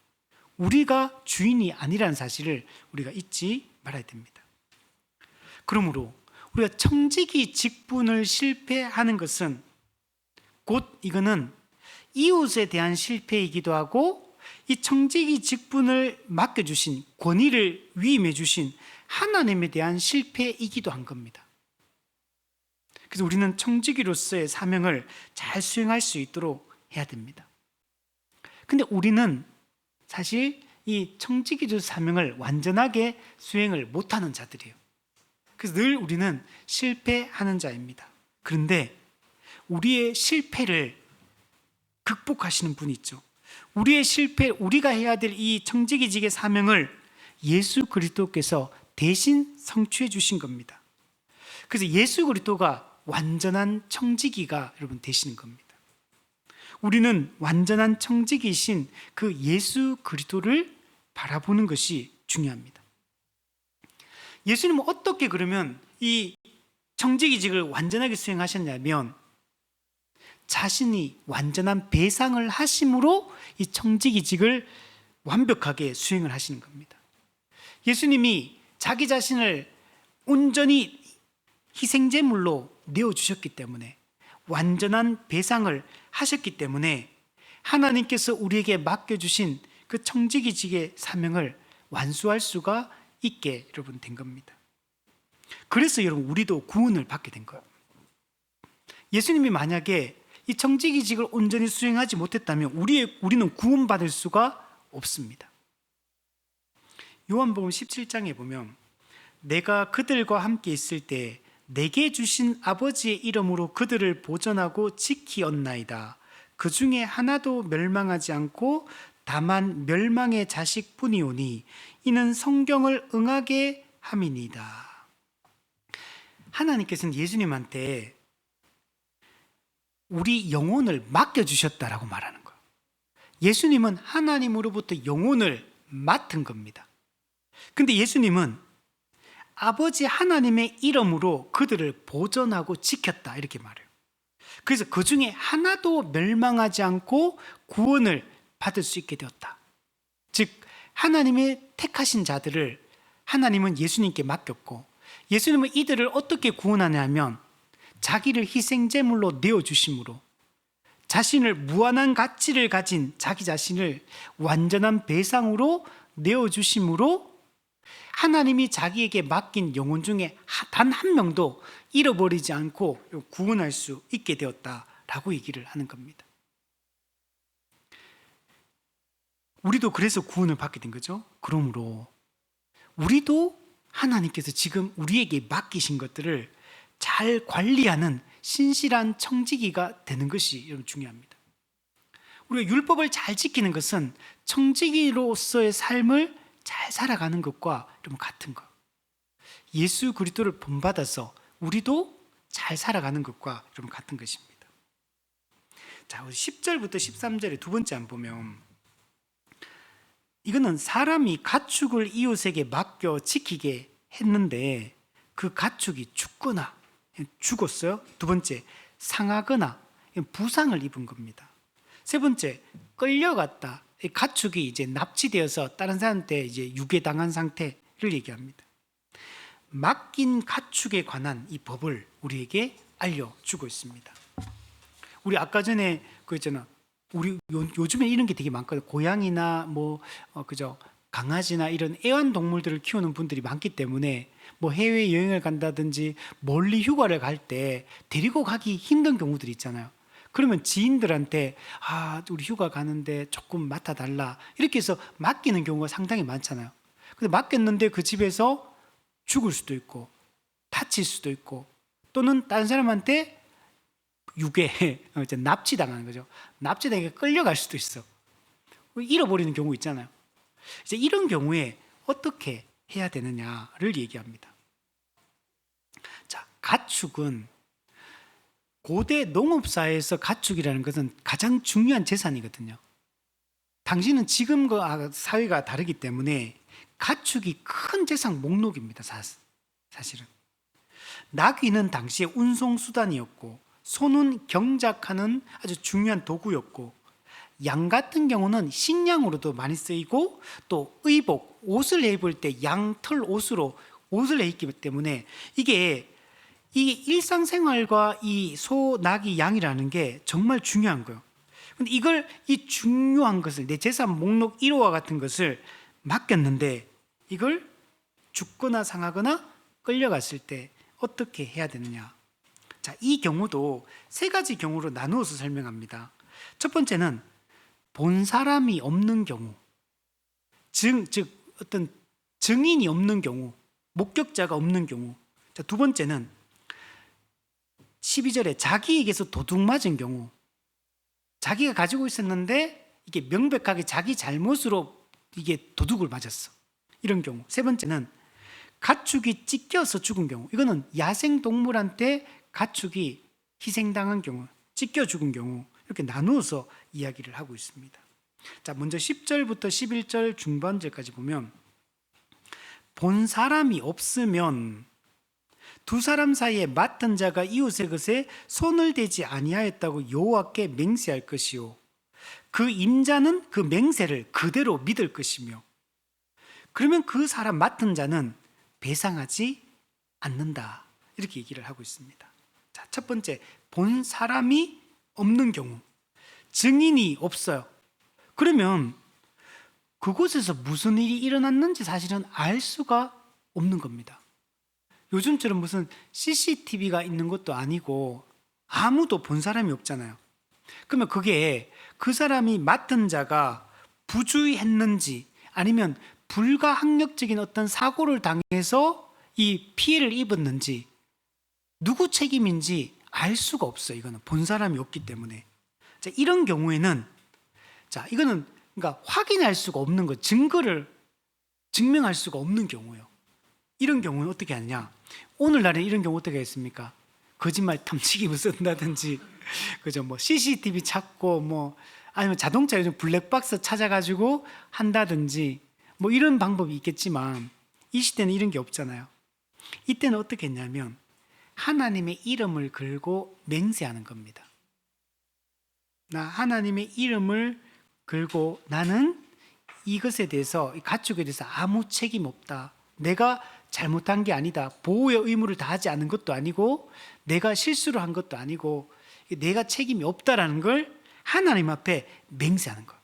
우리가 주인이 아니라는 사실을 우리가 잊지 말아야 됩니다. 그러므로 우리가 청지기 직분을 실패하는 것은 곧 이거는 이웃에 대한 실패이기도 하고 이 청지기 직분을 맡겨주신 권위를 위임해 주신 하나님에 대한 실패이기도 한 겁니다. 그래서 우리는 청지기로서의 사명을 잘 수행할 수 있도록 해야 됩니다. 근데 우리는 사실 이 청지기로 사명을 완전하게 수행을 못하는 자들이에요. 그래서 늘 우리는 실패하는 자입니다. 그런데 우리의 실패를 극복하시는 분이 있죠. 우리의 실패, 우리가 해야 될 이 청지기직의 사명을 예수 그리스도께서 대신 성취해 주신 겁니다. 그래서 예수 그리스도가 완전한 청지기가 여러분 되시는 겁니다. 우리는 완전한 청지기이신 그 예수 그리스도를 바라보는 것이 중요합니다. 예수님은 어떻게 그러면 이 청지기직을 완전하게 수행하셨냐면 자신이 완전한 배상을 하심으로 이 청지기직을 완벽하게 수행을 하시는 겁니다. 예수님이 자기 자신을 온전히 희생제물로 내어주셨기 때문에 완전한 배상을 하셨기 때문에 하나님께서 우리에게 맡겨주신 그 청지기직의 사명을 완수할 수가 있게 여러분 된 겁니다. 그래서 여러분 우리도 구원을 받게 된 거예요. 예수님이 만약에 이 청지기직을 온전히 수행하지 못했다면 우리는 구원받을 수가 없습니다. 요한복음 17장에 보면 내가 그들과 함께 있을 때 내게 주신 아버지의 이름으로 그들을 보존하고 지키었나이다. 그 중에 하나도 멸망하지 않고 다만 멸망의 자식뿐이오니 이는 성경을 응하게 함이니이다. 하나님께서는 예수님한테 우리 영혼을 맡겨주셨다라고 말하는 거예요. 예수님은 하나님으로부터 영혼을 맡은 겁니다. 근데 예수님은 아버지 하나님의 이름으로 그들을 보존하고 지켰다 이렇게 말해요. 그래서 그 중에 하나도 멸망하지 않고 구원을 받을 수 있게 되었다. 즉 하나님의 택하신 자들을 하나님은 예수님께 맡겼고 예수님은 이들을 어떻게 구원하냐면 자기를 희생제물로 내어주심으로 자신을 무한한 가치를 가진 자기 자신을 완전한 배상으로 내어주심으로 하나님이 자기에게 맡긴 영혼 중에 단 한 명도 잃어버리지 않고 구원할 수 있게 되었다라고 얘기를 하는 겁니다. 우리도 그래서 구원을 받게 된 거죠. 그러므로 우리도 하나님께서 지금 우리에게 맡기신 것들을 잘 관리하는 신실한 청지기가 되는 것이 여러분 중요합니다. 우리가 율법을 잘 지키는 것은 청지기로서의 삶을 잘 살아가는 것과 좀 같은 것. 예수 그리스도를 본받아서 우리도 잘 살아가는 것과 좀 같은 것입니다. 자, 10절부터 13절에 두 번째 안 보면 이거는 사람이 가축을 이웃에게 맡겨 지키게 했는데 그 가축이 죽었어요. 두 번째, 상하거나 부상을 입은 겁니다. 세 번째, 끌려갔다. 가축이 이제 납치되어서 다른 사람한테 이제 유괴당한 상태를 얘기합니다. 맡긴 가축에 관한 이 법을 우리에게 알려주고 있습니다. 우리 아까 전에 그 있잖아. 우리 요즘에 이런 게 되게 많거든요. 고양이나 그죠? 강아지나 이런 애완동물들을 키우는 분들이 많기 때문에 해외 여행을 간다든지 멀리 휴가를 갈 때 데리고 가기 힘든 경우들이 있잖아요. 그러면 지인들한테 우리 휴가 가는데 조금 맡아달라 이렇게 해서 맡기는 경우가 상당히 많잖아요. 근데 맡겼는데 그 집에서 죽을 수도 있고 다칠 수도 있고 또는 다른 사람한테 납치당하는 거죠. 납치당해 끌려갈 수도 있어. 잃어버리는 경우 있잖아요. 이제 이런 경우에 어떻게 해야 되느냐를 얘기합니다. 자, 가축은 고대 농업사회에서 가축이라는 것은 가장 중요한 재산이거든요. 당신은 지금과 사회가 다르기 때문에 가축이 큰 재산 목록입니다. 사실은 나귀는 당시에 운송수단이었고 소는 경작하는 아주 중요한 도구였고 양 같은 경우는 식량으로도 많이 쓰이고 또 의복, 옷을 입을 때 양털 옷을 입기 때문에 이게 일상생활과 이 소, 나귀, 양이라는 게 정말 중요한 거예요. 근데 이 중요한 것을 내 재산 목록 1호와 같은 것을 맡겼는데 이걸 죽거나 상하거나 끌려갔을 때 어떻게 해야 되느냐? 자, 이 경우도 세 가지 경우로 나누어서 설명합니다. 첫 번째는 본 사람이 없는 경우, 즉 어떤 증인이 없는 경우, 목격자가 없는 경우. 자, 두 번째는 12절에 자기에게서 도둑 맞은 경우, 자기가 가지고 있었는데 이게 명백하게 자기 잘못으로 이게 도둑을 맞았어. 이런 경우. 세 번째는 가축이 찢겨서 죽은 경우. 이거는 야생 동물한테 가축이 희생당한 경우, 찢겨 죽은 경우, 이렇게 나누어서 이야기를 하고 있습니다. 자, 먼저 10절부터 11절 중반절까지 보면 본 사람이 없으면 두 사람 사이에 맡은 자가 이웃의 것에 손을 대지 아니하였다고 여호와께 맹세할 것이요 그 임자는 그 맹세를 그대로 믿을 것이며 그러면 그 사람 맡은 자는 배상하지 않는다. 이렇게 얘기를 하고 있습니다. 자, 첫 번째, 본 사람이 없는 경우, 증인이 없어요. 그러면 그곳에서 무슨 일이 일어났는지 사실은 알 수가 없는 겁니다. 요즘처럼 무슨 CCTV가 있는 것도 아니고 아무도 본 사람이 없잖아요. 그러면 그게 그 사람이 맡은 자가 부주의했는지 아니면 불가항력적인 어떤 사고를 당해서 이 피해를 입었는지 누구 책임인지 알 수가 없어요. 이거는 본 사람이 없기 때문에. 자, 이런 경우에는 자, 이거는 그러니까 확인할 수가 없는 거, 증거를 증명할 수가 없는 경우예요. 이런 경우는 어떻게 하느냐? 오늘날에 이런 경우 어떻게 했습니까? 거짓말 탐지기를 쓴다든지, 그죠? 뭐 CCTV 찾고, 뭐 아니면 자동차 요즘 블랙박스 찾아가지고 한다든지, 뭐 이런 방법이 있겠지만 이 시대는 이런 게 없잖아요. 이때는 어떻게 했냐면 하나님의 이름을 걸고 맹세하는 겁니다. 나 하나님의 이름을 걸고 나는 이것에 대해서, 이 가축에 대해서 아무 책임 없다. 내가 잘못한 게 아니다. 보호의 의무를 다하지 않은 것도 아니고 내가 실수를 한 것도 아니고 내가 책임이 없다라는 걸 하나님 앞에 맹세하는 거예요.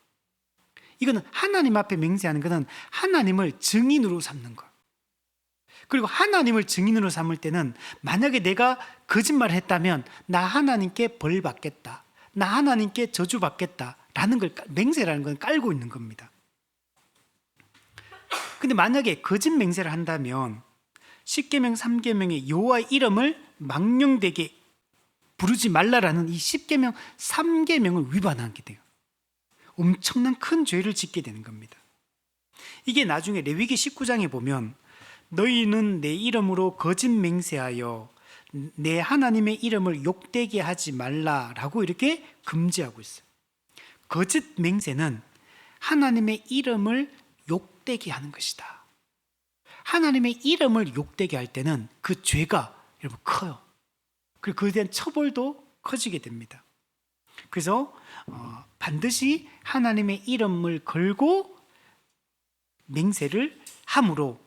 이거는 하나님 앞에 맹세하는 것은 하나님을 증인으로 삼는 거예요. 그리고 하나님을 증인으로 삼을 때는 만약에 내가 거짓말을 했다면 나 하나님께 벌 받겠다. 나 하나님께 저주 받겠다라는 걸 맹세라는 건 깔고 있는 겁니다. 근데 만약에 거짓 맹세를 한다면 10계명 3계명의 여호와의 이름을 망령되게 부르지 말라라는 이 10계명 3계명을 위반하게 돼요. 엄청난 큰 죄를 짓게 되는 겁니다. 이게 나중에 레위기 19장에 보면 너희는 내 이름으로 거짓 맹세하여 내 하나님의 이름을 욕되게 하지 말라라고 이렇게 금지하고 있어요. 거짓 맹세는 하나님의 이름을 욕되게 하는 것이다. 하나님의 이름을 욕되게 할 때는 그 죄가 여러분 커요. 그리고 그에 대한 처벌도 커지게 됩니다. 그래서 반드시 하나님의 이름을 걸고 맹세를 함으로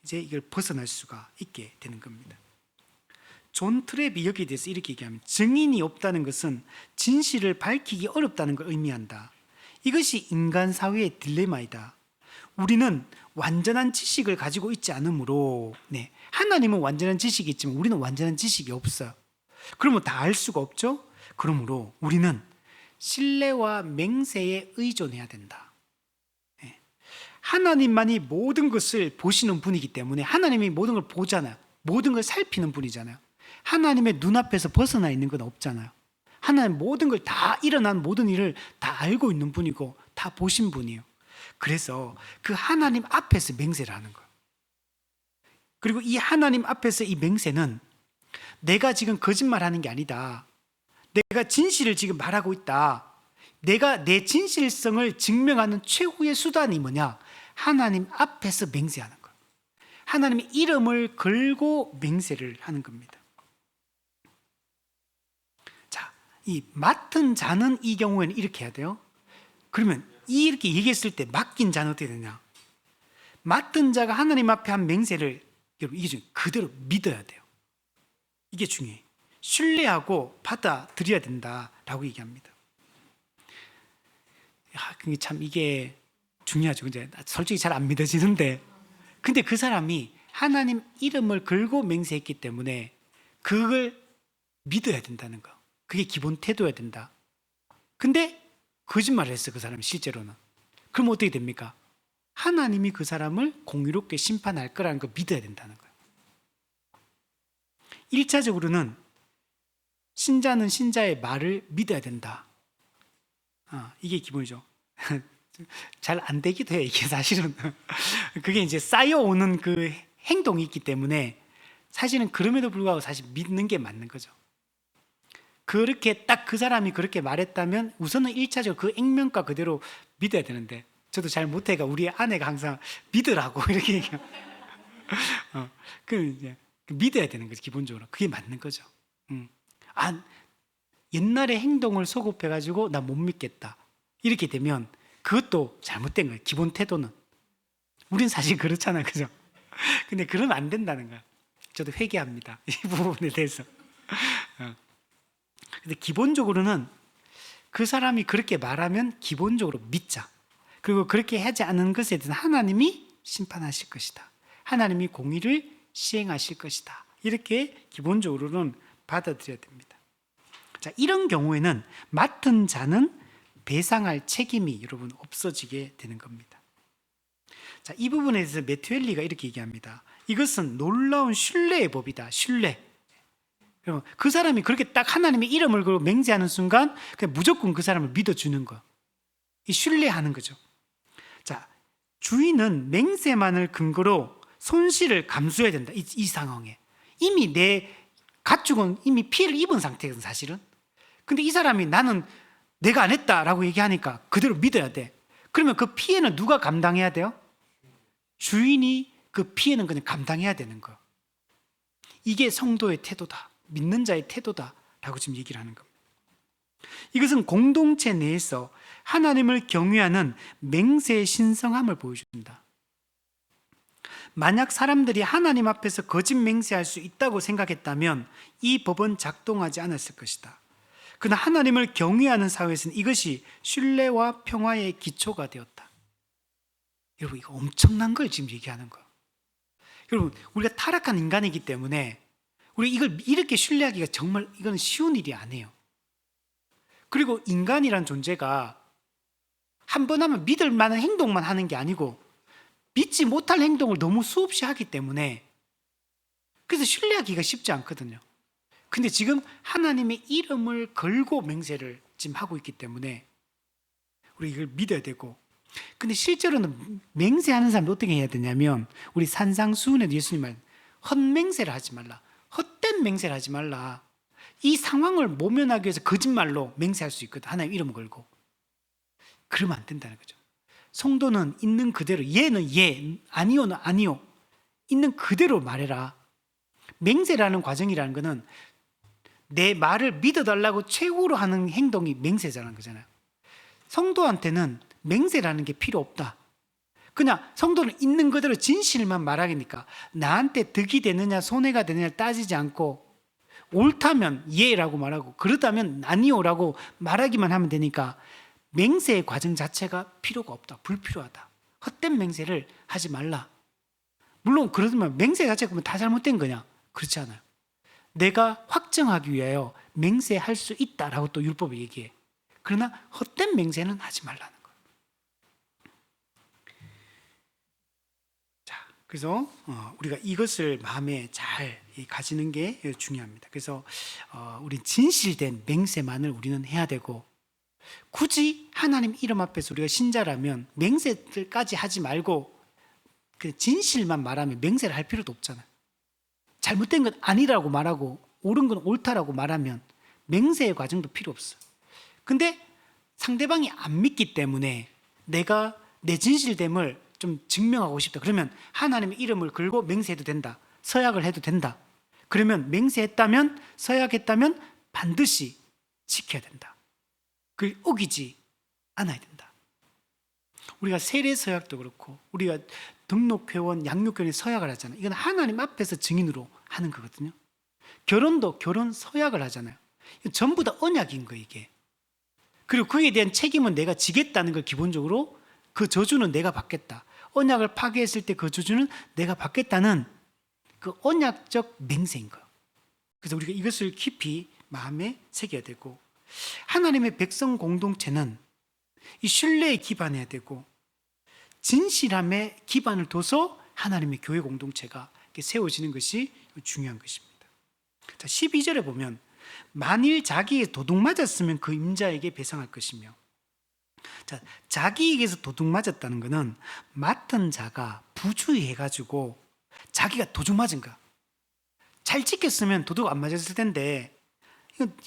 이제 이걸 벗어날 수가 있게 되는 겁니다. 존 트랩이 여기에 대해서 이렇게 얘기합니다. 증인이 없다는 것은 진실을 밝히기 어렵다는 걸 의미한다. 이것이 인간 사회의 딜레마이다. 우리는 완전한 지식을 가지고 있지 않으므로, 하나님은 완전한 지식이 있지만 우리는 완전한 지식이 없어요. 그러면 다 알 수가 없죠? 그러므로 우리는 신뢰와 맹세에 의존해야 된다. 하나님만이 모든 것을 보시는 분이기 때문에 하나님이 모든 걸 보잖아요. 모든 걸 살피는 분이잖아요. 하나님의 눈앞에서 벗어나 있는 건 없잖아요. 하나님 모든 걸 다 일어난 모든 일을 다 알고 있는 분이고 다 보신 분이에요. 그래서 그 하나님 앞에서 맹세를 하는 거예요. 그리고 이 하나님 앞에서 이 맹세는 내가 지금 거짓말하는 게 아니다. 내가 진실을 지금 말하고 있다. 내가 내 진실성을 증명하는 최후의 수단이 뭐냐? 하나님 앞에서 맹세하는 거예요. 하나님의 이름을 걸고 맹세를 하는 겁니다. 자, 이 맡은 자는 이 경우에는 이렇게 해야 돼요. 그러면 이렇게 얘기했을 때 맡긴 자는 어떻게 되냐? 맡은 자가 하나님 앞에 한 맹세를 여러분 이게 좀 그대로 믿어야 돼요. 이게 중요해요. 신뢰하고 받아들여야 된다라고 얘기합니다. 참 이게 중요하죠. 이제 솔직히 잘 안 믿어지는데, 근데 그 사람이 하나님 이름을 걸고 맹세했기 때문에 그걸 믿어야 된다는 거. 그게 기본 태도여야 된다. 근데 거짓말을 했어, 그 사람이 실제로는. 그럼 어떻게 됩니까? 하나님이 그 사람을 공의롭게 심판할 거라는 걸 믿어야 된다는 거예요. 1차적으로는 신자는 신자의 말을 믿어야 된다. 이게 기본이죠. 잘 안 되기도 해, 이게 사실은. 그게 이제 쌓여오는 그 행동이 있기 때문에 사실은 그럼에도 불구하고 사실 믿는 게 맞는 거죠. 그렇게 딱 그 사람이 그렇게 말했다면 우선은 1차적으로 그 액면가 그대로 믿어야 되는데, 저도 잘 못해가 우리 아내가 항상 믿으라고 이렇게 얘기해요. 그 이제 믿어야 되는 거죠, 기본적으로. 그게 맞는 거죠. 옛날에 행동을 소급해가지고 나 못 믿겠다 이렇게 되면 그것도 잘못된 거예요. 기본 태도는. 우린 사실 그렇잖아요, 그죠? 근데 그러면 안 된다는 거야. 저도 회개합니다, 이 부분에 대해서. 근데 기본적으로는 그 사람이 그렇게 말하면 기본적으로 믿자. 그리고 그렇게 하지 않은 것에 대해서 하나님이 심판하실 것이다. 하나님이 공의를 시행하실 것이다. 이렇게 기본적으로는 받아들여야 됩니다. 자, 이런 경우에는 맡은 자는 배상할 책임이 여러분 없어지게 되는 겁니다. 자, 이 부분에 대해서 메투엘리가 이렇게 얘기합니다. 이것은 놀라운 신뢰의 법이다. 신뢰. 그 사람이 그렇게 딱 하나님의 이름을 걸고 맹세하는 순간 그냥 무조건 그 사람을 믿어주는 거. 이 신뢰하는 거죠. 자, 주인은 맹세만을 근거로 손실을 감수해야 된다. 이 상황에 이미 내 가축은 이미 피해를 입은 상태거든, 사실은. 근데 이 사람이 나는 내가 안 했다라고 얘기하니까 그대로 믿어야 돼. 그러면 그 피해는 누가 감당해야 돼요? 주인이 그 피해는 그냥 감당해야 되는 거. 이게 성도의 태도다. 믿는 자의 태도다라고 지금 얘기를 하는 겁니다. 이것은 공동체 내에서 하나님을 경외하는 맹세의 신성함을 보여준다. 만약 사람들이 하나님 앞에서 거짓 맹세할 수 있다고 생각했다면 이 법은 작동하지 않았을 것이다. 그러나 하나님을 경외하는 사회에서는 이것이 신뢰와 평화의 기초가 되었다. 여러분, 이거 엄청난 걸 지금 얘기하는 거예요. 여러분, 우리가 타락한 인간이기 때문에 우리 이걸 이렇게 신뢰하기가 정말 이건 쉬운 일이 아니에요. 그리고 인간이란 존재가 한 번 하면 믿을 만한 행동만 하는 게 아니고 믿지 못할 행동을 너무 수없이 하기 때문에 그래서 신뢰하기가 쉽지 않거든요. 근데 지금 하나님의 이름을 걸고 맹세를 지금 하고 있기 때문에 우리 이걸 믿어야 되고, 근데 실제로는 맹세하는 사람도 어떻게 해야 되냐면 우리 산상수훈에도 예수님 말 헛맹세를 하지 말라. 헛된 맹세를 하지 말라. 이 상황을 모면하기 위해서 거짓말로 맹세할 수 있거든, 하나님 이름을 걸고. 그러면 안 된다는 거죠. 성도는 있는 그대로, 예는 예, 아니오는 아니오, 있는 그대로 말해라. 맹세라는 과정이라는 거는 내 말을 믿어달라고 최후로 하는 행동이 맹세자라는 거잖아요. 성도한테는 맹세라는 게 필요 없다. 그냥 성도는 있는 그대로 진실만 말하니까 나한테 득이 되느냐 손해가 되느냐를 따지지 않고 옳다면 예라고 말하고 그렇다면 아니오라고 말하기만 하면 되니까 맹세의 과정 자체가 필요가 없다. 불필요하다. 헛된 맹세를 하지 말라. 물론 그러면 맹세 자체가 그러면 다 잘못된 거냐? 그렇지 않아요. 내가 확정하기 위하여 맹세할 수 있다라고 또 율법이 얘기해. 그러나 헛된 맹세는 하지 말라는 거예요. 자, 그래서 우리가 이것을 마음에 잘 가지는 게 중요합니다. 그래서 우리 진실된 맹세만을 우리는 해야 되고, 굳이 하나님 이름 앞에서 우리가 신자라면 맹세들까지 하지 말고 그 진실만 말하면 맹세를 할 필요도 없잖아요. 잘못된 건 아니라고 말하고 옳은 건 옳다라고 말하면 맹세의 과정도 필요 없어요. 근데 상대방이 안 믿기 때문에 내가 내 진실됨을 좀 증명하고 싶다. 그러면 하나님의 이름을 걸고 맹세해도 된다. 서약을 해도 된다. 그러면 맹세했다면, 서약했다면 반드시 지켜야 된다. 그걸 어기지 않아야 된다. 우리가 세례 서약도 그렇고 우리가 등록회원, 양육교원에 서약을 하잖아요. 이건 하나님 앞에서 증인으로 하는 거거든요. 결혼도 결혼 서약을 하잖아요. 전부 다 언약인 거예요, 이게. 그리고 그에 대한 책임은 내가 지겠다는 걸 기본적으로, 그 저주는 내가 받겠다. 언약을 파괴했을 때 그 저주는 내가 받겠다는 그 언약적 맹세인 거예요. 그래서 우리가 이것을 깊이 마음에 새겨야 되고, 하나님의 백성 공동체는 이 신뢰에 기반해야 되고 진실함에 기반을 둬서 하나님의 교회 공동체가 이렇게 세워지는 것이 중요한 것입니다. 자, 12절에 보면 만일 자기에게 도둑 맞았으면 그 임자에게 배상할 것이며, 자, 자기에게서 도둑 맞았다는 것은 맡은 자가 부주의해가지고 자기가 도둑 맞은 거야. 잘 지켰으면 도둑 안 맞았을 텐데,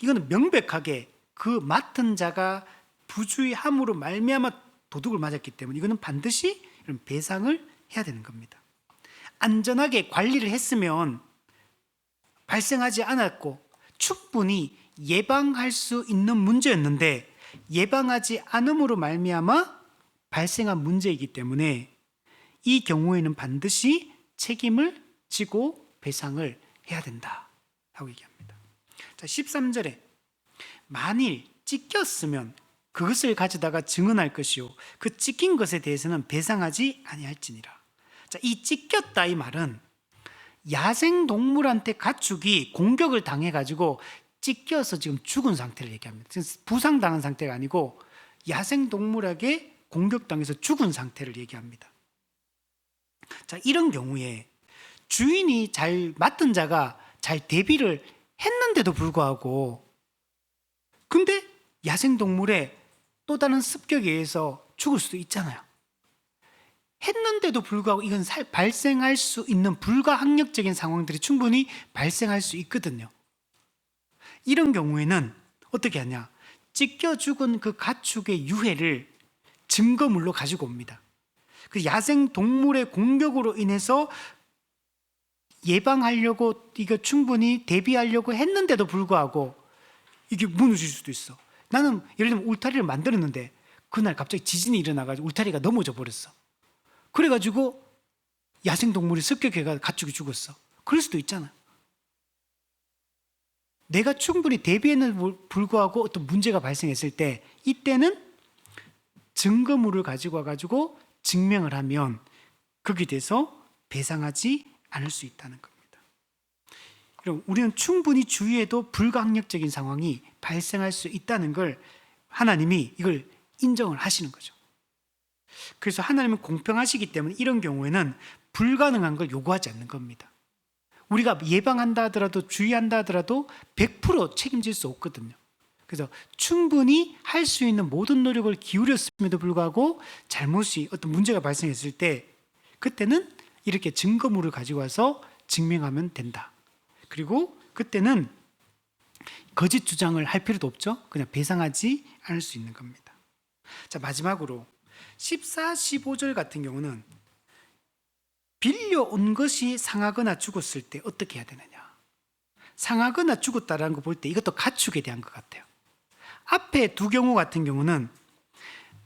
이거는 명백하게 그 맡은 자가 부주의함으로 말미암아 도둑을 맞았기 때문에 이거는 반드시 이런 배상을 해야 되는 겁니다. 안전하게 관리를 했으면 발생하지 않았고 충분히 예방할 수 있는 문제였는데, 예방하지 않음으로 말미암아 발생한 문제이기 때문에 이 경우에는 반드시 책임을 지고 배상을 해야 된다 라고 얘기합니다. 자, 13절에 만일 찢겼으면 그것을 가져다가 증언할 것이요 그 찢긴 것에 대해서는 배상하지 아니할지니라. 자, 이 찢겼다 이 말은 야생 동물한테 가축이 공격을 당해 가지고 찢겨서 지금 죽은 상태를 얘기합니다. 부상당한 상태가 아니고 야생 동물에게 공격당해서 죽은 상태를 얘기합니다. 자, 이런 경우에 주인이 맡은 자가 잘 대비를 했는데도 불구하고, 근데 야생 동물의 또 다른 습격에 의해서 죽을 수도 있잖아요. 했는데도 불구하고 이건 발생할 수 있는 불가항력적인 상황들이 충분히 발생할 수 있거든요. 이런 경우에는 어떻게 하냐? 찢겨 죽은 그 가축의 유해를 증거물로 가지고 옵니다. 그 야생 동물의 공격으로 인해서 예방하려고 이거 충분히 대비하려고 했는데도 불구하고 이게 무너질 수도 있어. 나는 예를 들면 울타리를 만들었는데 그날 갑자기 지진이 일어나가지고 울타리가 넘어져 버렸어. 그래가지고 야생 동물이 습격해가 가축이 죽었어. 그럴 수도 있잖아. 내가 충분히 대비했는데도 불구하고 어떤 문제가 발생했을 때 이때는 증거물을 가지고 와가지고 증명을 하면 거기에 대해서 배상하지 않을 수 있다는 겁니다. 그럼 우리는 충분히 주위에도 불가항력적인 상황이 발생할 수 있다는 걸 하나님이 이걸 인정을 하시는 거죠. 그래서 하나님은 공평하시기 때문에 이런 경우에는 불가능한 걸 요구하지 않는 겁니다. 우리가 예방한다 하더라도 주의한다 하더라도 100% 책임질 수 없거든요. 그래서 충분히 할 수 있는 모든 노력을 기울였음에도 불구하고 잘못이 어떤 문제가 발생했을 때 그때는 이렇게 증거물을 가지고 와서 증명하면 된다. 그리고 그때는 거짓 주장을 할 필요도 없죠. 그냥 배상하지 않을 수 있는 겁니다. 자, 마지막으로 14, 15절 같은 경우는 빌려온 것이 상하거나 죽었을 때 어떻게 해야 되느냐. 상하거나 죽었다라는 거 볼 때 이것도 가축에 대한 것 같아요. 앞에 두 경우 같은 경우는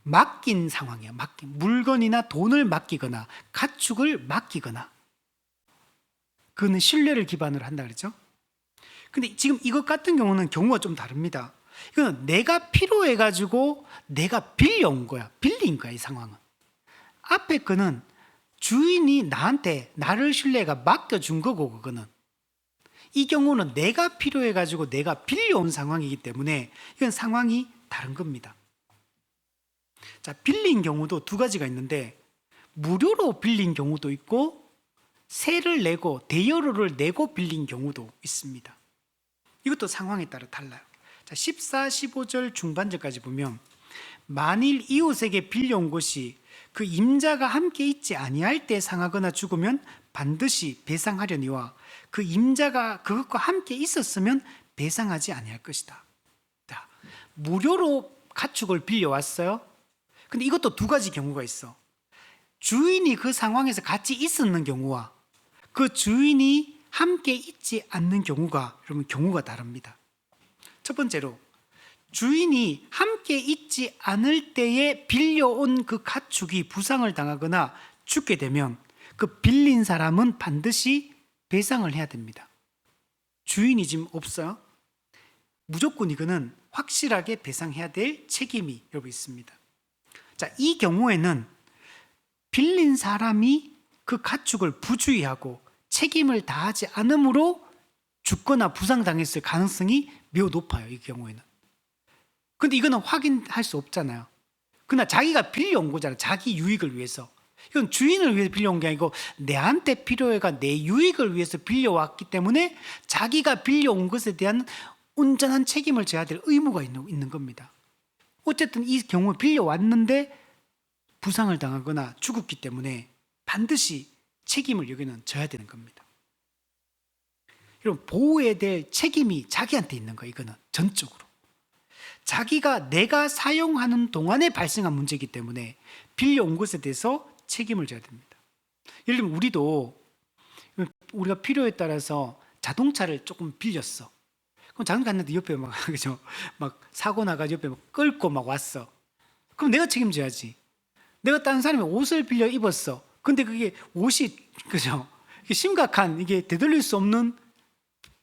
맡긴 상황이에요. 물건이나 돈을 맡기거나 가축을 맡기거나, 그거는 신뢰를 기반으로 한다 그랬죠. 근데 지금 이것 같은 경우는 경우가 좀 다릅니다. 이건 내가 필요해가지고 내가 빌려온 거야. 빌린 거야, 이 상황은. 앞에 거는 주인이 나한테 나를 신뢰가 맡겨준 거고, 그거는. 이 경우는 내가 필요해가지고 내가 빌려온 상황이기 때문에 이건 상황이 다른 겁니다. 자, 빌린 경우도 두 가지가 있는데 무료로 빌린 경우도 있고 세를 내고 대여료를 내고 빌린 경우도 있습니다. 이것도 상황에 따라 달라요. 자, 14, 15절 중반절까지 보면 만일 이웃에게 빌려온 것이 그 임자가 함께 있지 아니할 때 상하거나 죽으면 반드시 배상하려니와 그 임자가 그것과 함께 있었으면 배상하지 아니할 것이다. 자, 무료로 가축을 빌려왔어요. 근데 이것도 두 가지 경우가 있어. 주인이 그 상황에서 같이 있었는 경우와 그 주인이 함께 있지 않는 경우가, 여러분, 경우가 다릅니다. 첫 번째로 주인이 함께 있지 않을 때에 빌려온 그 가축이 부상을 당하거나 죽게 되면 그 빌린 사람은 반드시 배상을 해야 됩니다. 주인이 지금 없어요. 무조건 이거는 확실하게 배상해야 될 책임이 여러분 있습니다. 자, 이 경우에는 빌린 사람이 그 가축을 부주의하고 책임을 다하지 않으므로 죽거나 부상당했을 가능성이 매우 높아요, 이 경우에는. 근데 이거는 확인할 수 없잖아요. 그러나 자기가 빌려온 거잖아요. 자기 유익을 위해서. 이건 주인을 위해서 빌려온 게 아니고 내한테 필요해가 내 유익을 위해서 빌려왔기 때문에 자기가 빌려온 것에 대한 온전한 책임을 져야 될 의무가 있는 겁니다. 어쨌든 이 경우에 빌려왔는데 부상을 당하거나 죽었기 때문에 반드시 책임을 여기는 져야 되는 겁니다. 이런 보호해야 될 책임이 자기한테 있는 거예요. 이거는 전적으로. 내가 사용하는 동안에 발생한 문제이기 때문에 빌려온 것에 대해서 책임을 져야 됩니다. 예를 들면 우리가 필요에 따라서 자동차를 조금 빌렸어. 그럼 자동차 갔는데 옆에 그죠? 막 사고 나가지고 옆에 막 끌고 막 왔어. 그럼 내가 책임져야지. 내가 다른 사람이 옷을 빌려 입었어. 근데 그게 옷이 그죠? 이게 심각한 이게 되돌릴 수 없는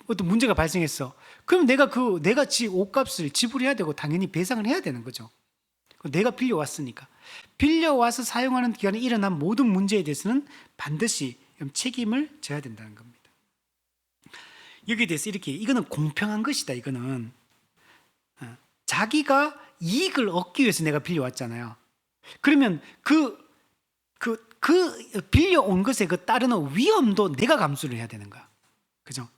어떤 문제가 발생했어. 그럼 내가 지 옷값을 지불해야 되고 당연히 배상을 해야 되는 거죠. 내가 빌려왔으니까. 빌려와서 사용하는 기간에 일어난 모든 문제에 대해서는 반드시 책임을 져야 된다는 겁니다. 여기에 대해서 이거는 공평한 것이다. 이거는 자기가 이익을 얻기 위해서 내가 빌려왔잖아요. 그러면 그 빌려온 것에 따르는 위험도 내가 감수를 해야 되는 거야. 그죠?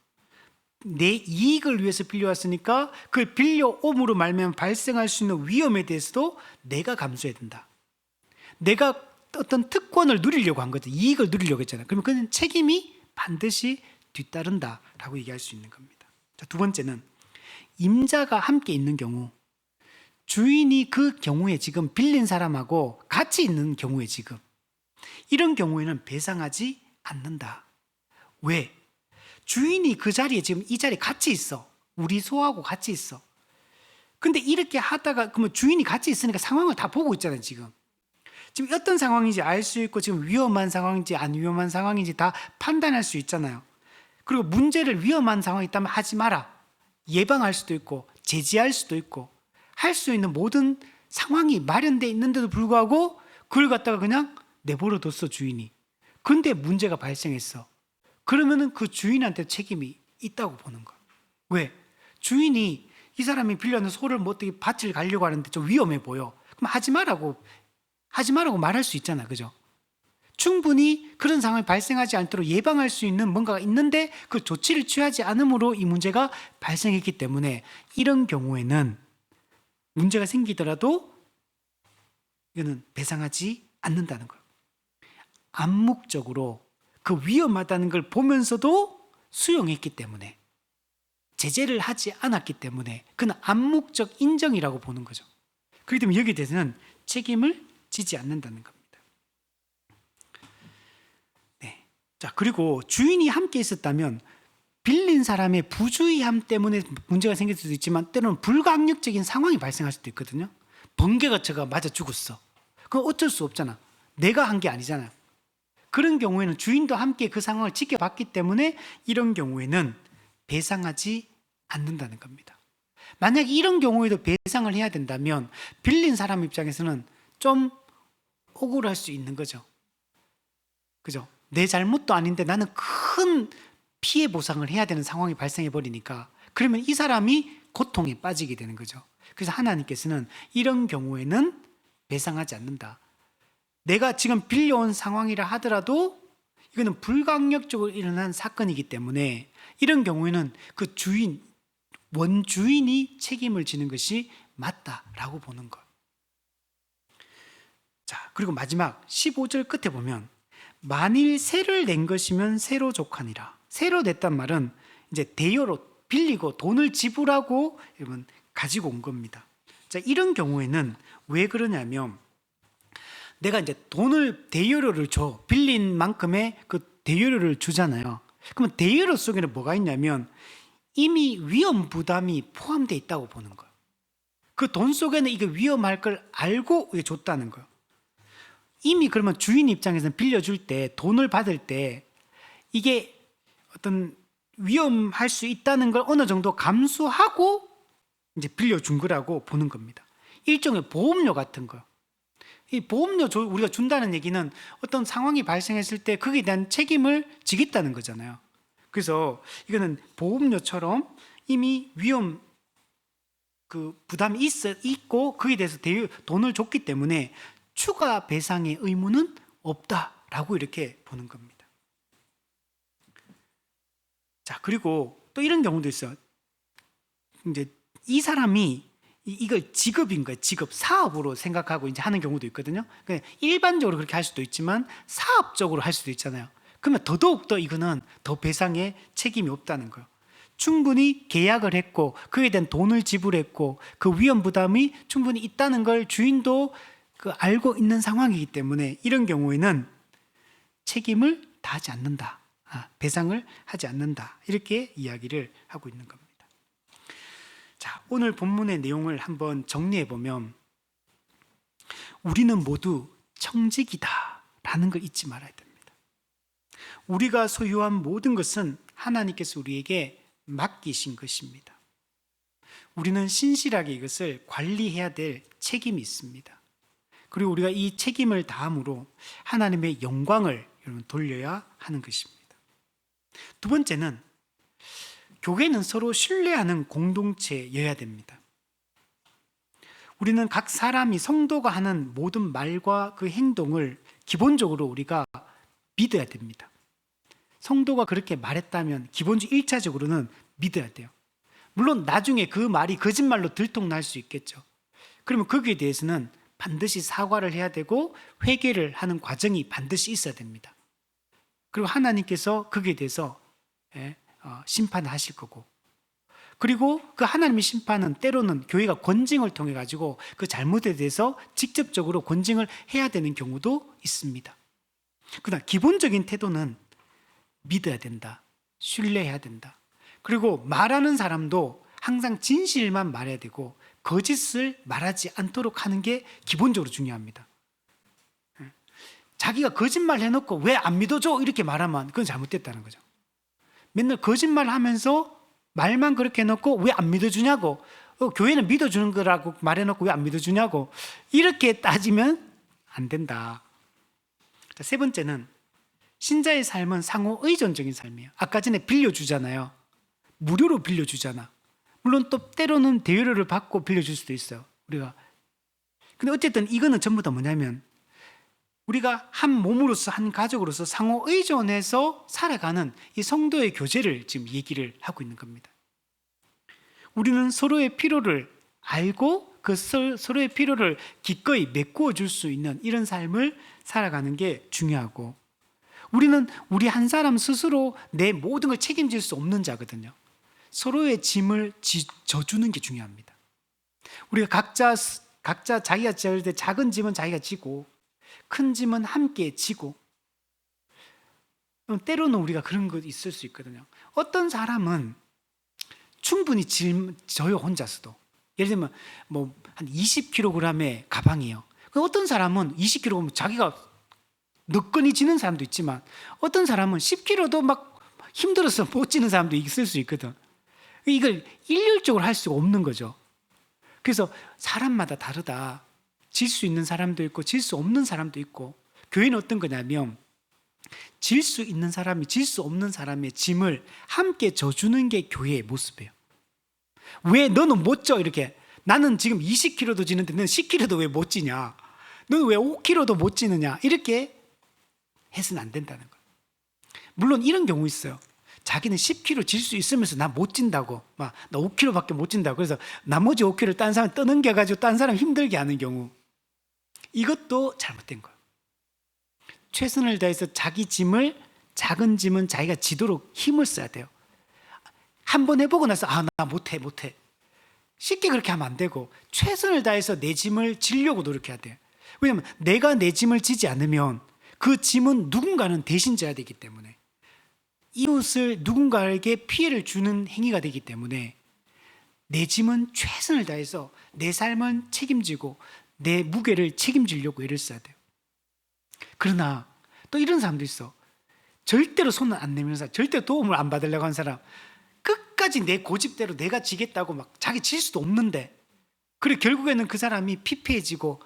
내 이익을 위해서 빌려왔으니까 그 빌려옴으로 말미암아 발생할 수 있는 위험에 대해서도 내가 감수해야 된다. 내가 어떤 특권을 누리려고 한 거죠. 이익을 누리려고 했잖아요. 그러면 그는 책임이 반드시 뒤따른다라고 얘기할 수 있는 겁니다. 자, 두 번째는 임자가 함께 있는 경우, 주인이 그 경우에 지금 빌린 사람하고 같이 있는 경우에 지금 이런 경우에는 배상하지 않는다. 왜? 주인이 그 자리에 지금 이 자리에 같이 있어. 우리 소하고 같이 있어. 근데 이렇게 하다가 그러면 주인이 같이 있으니까 상황을 다 보고 있잖아요. 지금 어떤 상황인지 알 수 있고 지금 위험한 상황인지 안 위험한 상황인지 다 판단할 수 있잖아요. 그리고 문제를 위험한 상황이 있다면 하지 마라. 예방할 수도 있고 제지할 수도 있고 할 수 있는 모든 상황이 마련되어 있는데도 불구하고 그걸 갖다가 그냥 내버려 뒀어, 주인이. 근데 문제가 발생했어. 그러면은 그 주인한테 책임이 있다고 보는 거야. 왜? 주인이 이 사람이 빌려는 소를 뭐 어떻게 밭을 가려고 하는데 좀 위험해 보여. 그럼 하지 말라고 말할 수 있잖아. 그죠? 충분히 그런 상황이 발생하지 않도록 예방할 수 있는 뭔가가 있는데 그 조치를 취하지 않음으로 이 문제가 발생했기 때문에 이런 경우에는 문제가 생기더라도 이거는 배상하지 않는다는 거예요. 암묵적으로 그 위험하다는 걸 보면서도 수용했기 때문에 제재를 하지 않았기 때문에 그는 암묵적 인정이라고 보는 거죠. 그렇기 때문에 여기에 대해서는 책임을 지지 않는다는 겁니다. 네. 자, 그리고 주인이 함께 있었다면 빌린 사람의 부주의함 때문에 문제가 생길 수도 있지만 때로는 불가항력적인 상황이 발생할 수도 있거든요. 번개가 저가 맞아 죽었어. 그건 어쩔 수 없잖아. 내가 한 게 아니잖아요. 그런 경우에는 주인도 함께 그 상황을 지켜봤기 때문에 이런 경우에는 배상하지 않는다는 겁니다. 만약 이런 경우에도 배상을 해야 된다면 빌린 사람 입장에서는 좀 억울할 수 있는 거죠. 그죠? 내 잘못도 아닌데 나는 큰 피해 보상을 해야 되는 상황이 발생해 버리니까 그러면 이 사람이 고통에 빠지게 되는 거죠. 그래서 하나님께서는 이런 경우에는 배상하지 않는다. 내가 지금 빌려온 상황이라 하더라도 이거는 불가항력적으로 일어난 사건이기 때문에 이런 경우에는 그 원주인이 책임을 지는 것이 맞다라고 보는 것. 자, 그리고 마지막 15절 끝에 보면 만일 세를 낸 것이면 세로 족하니라. 세로 냈단 말은 이제 대여로 빌리고 돈을 지불하고 여러분 가지고 온 겁니다. 자, 이런 경우에는 왜 그러냐면 내가 이제 돈을 대여료를 줘. 빌린 만큼의 그 대여료를 주잖아요. 그러면 대여료 속에는 뭐가 있냐면 이미 위험 부담이 포함되어 있다고 보는 거예요. 그 돈 속에는 이게 위험할 걸 알고 줬다는 거예요. 이미 그러면 주인 입장에서는 빌려줄 때 돈을 받을 때 이게 어떤 위험할 수 있다는 걸 어느 정도 감수하고 이제 빌려준 거라고 보는 겁니다. 일종의 보험료 같은 거예요. 이 보험료 우리가 준다는 얘기는 어떤 상황이 발생했을 때 거기에 대한 책임을 지겠다는 거잖아요. 그래서 이거는 보험료처럼 이미 위험 부담이 있고 거기에 대해서 돈을 줬기 때문에 추가 배상의 의무는 없다라고 이렇게 보는 겁니다. 자, 그리고 또 이런 경우도 있어요. 이제 이 사람이 이걸 직업인 거예요. 직업, 사업으로 생각하고 이제 하는 경우도 있거든요. 일반적으로 그렇게 할 수도 있지만 사업적으로 할 수도 있잖아요. 그러면 더더욱 이거는 더 배상의 책임이 없다는 거예요. 충분히 계약을 했고 그에 대한 돈을 지불했고 그 위험 부담이 충분히 있다는 걸 주인도 알고 있는 상황이기 때문에 이런 경우에는 책임을 다하지 않는다. 배상을 하지 않는다. 이렇게 이야기를 하고 있는 겁니다. 자, 오늘 본문의 내용을 한번 정리해 보면 우리는 모두 청직이다 라는 걸 잊지 말아야 됩니다. 우리가 소유한 모든 것은 하나님께서 우리에게 맡기신 것입니다. 우리는 신실하게 이것을 관리해야 될 책임이 있습니다. 그리고 우리가 이 책임을 다함으로 하나님의 영광을 돌려야 하는 것입니다. 두 번째는 교회는 서로 신뢰하는 공동체여야 됩니다. 우리는 각 사람이 성도가 하는 모든 말과 그 행동을 기본적으로 우리가 믿어야 됩니다. 성도가 그렇게 말했다면 기본적으로 1차적으로는 믿어야 돼요. 물론 나중에 그 말이 거짓말로 들통날 수 있겠죠. 그러면 거기에 대해서는 반드시 사과를 해야 되고 회개를 하는 과정이 반드시 있어야 됩니다. 그리고 하나님께서 거기에 대해서 심판을 하실 거고, 그리고 그 하나님의 심판은 때로는 교회가 권징을 통해 가지고 그 잘못에 대해서 직접적으로 권징을 해야 되는 경우도 있습니다. 그러나 기본적인 태도는 믿어야 된다, 신뢰해야 된다. 그리고 말하는 사람도 항상 진실만 말해야 되고 거짓을 말하지 않도록 하는 게 기본적으로 중요합니다. 자기가 거짓말 해놓고 왜 안 믿어줘? 이렇게 말하면 그건 잘못됐다는 거죠. 맨날 거짓말 하면서 말만 그렇게 해놓고 왜 안 믿어주냐고, 교회는 믿어주는 거라고 말해놓고 왜 안 믿어주냐고, 이렇게 따지면 안 된다. 자, 세 번째는 신자의 삶은 상호 의존적인 삶이에요. 아까 전에 빌려주잖아요. 무료로 빌려주잖아. 물론 또 때로는 대여료를 받고 빌려줄 수도 있어요, 우리가. 근데 어쨌든 이거는 전부 다 뭐냐면 우리가 한 몸으로서, 한 가족으로서 상호 의존해서 살아가는 이 성도의 교제를 지금 얘기를 하고 있는 겁니다. 우리는 서로의 필요를 알고 그 서로의 필요를 기꺼이 메꾸어 줄 수 있는 이런 삶을 살아가는 게 중요하고, 우리는 우리 한 사람 스스로 내 모든 걸 책임질 수 없는 자거든요. 서로의 짐을 져주는 게 중요합니다. 우리가 각자 자기가 질 때 작은 짐은 자기가 지고 큰 짐은 함께 지고, 때로는 우리가 그런 거 있을 수 있거든요. 어떤 사람은 충분히 져요, 혼자서도. 예를 들면 한 20kg의 가방이에요. 어떤 사람은 20kg 자기가 너끈히 지는 사람도 있지만 어떤 사람은 10kg도 막 힘들어서 못 지는 사람도 있을 수 있거든. 이걸 일률적으로 할 수가 없는 거죠. 그래서 사람마다 다르다. 질 수 있는 사람도 있고 질 수 없는 사람도 있고, 교회는 어떤 거냐면 질 수 있는 사람이 질 수 없는 사람의 짐을 함께 져주는 게 교회의 모습이에요. 왜 너는 못 져? 이렇게. 나는 지금 20kg도 지는데 너는 10kg도 왜 못 지냐? 너는 왜 5kg도 못 지느냐? 이렇게 해서는 안 된다는 거예요. 물론 이런 경우 있어요. 자기는 10kg 질 수 있으면서 나 못 진다고, 나 5kg밖에 못 진다고, 그래서 나머지 5kg를 딴 사람 떠넘겨가지고 딴 사람 힘들게 하는 경우, 이것도 잘못된 거예요. 최선을 다해서 자기 짐을, 작은 짐은 자기가 지도록 힘을 써야 돼요. 한번 해보고 나서 나 못해 쉽게 그렇게 하면 안 되고 최선을 다해서 내 짐을 지려고 노력해야 돼요. 왜냐하면 내가 내 짐을 지지 않으면 그 짐은 누군가는 대신 져야 되기 때문에, 이웃을 누군가에게 피해를 주는 행위가 되기 때문에 내 짐은 최선을 다해서 내 삶은 책임지고 내 무게를 책임지려고 애를 써야 돼요. 그러나 또 이런 사람도 있어. 절대로 손을 안 내미는 사람, 절대로 도움을 안 받으려고 하는 사람, 끝까지 내 고집대로 내가 지겠다고 막 자기 질 수도 없는데, 그리고 결국에는 그 사람이 피폐해지고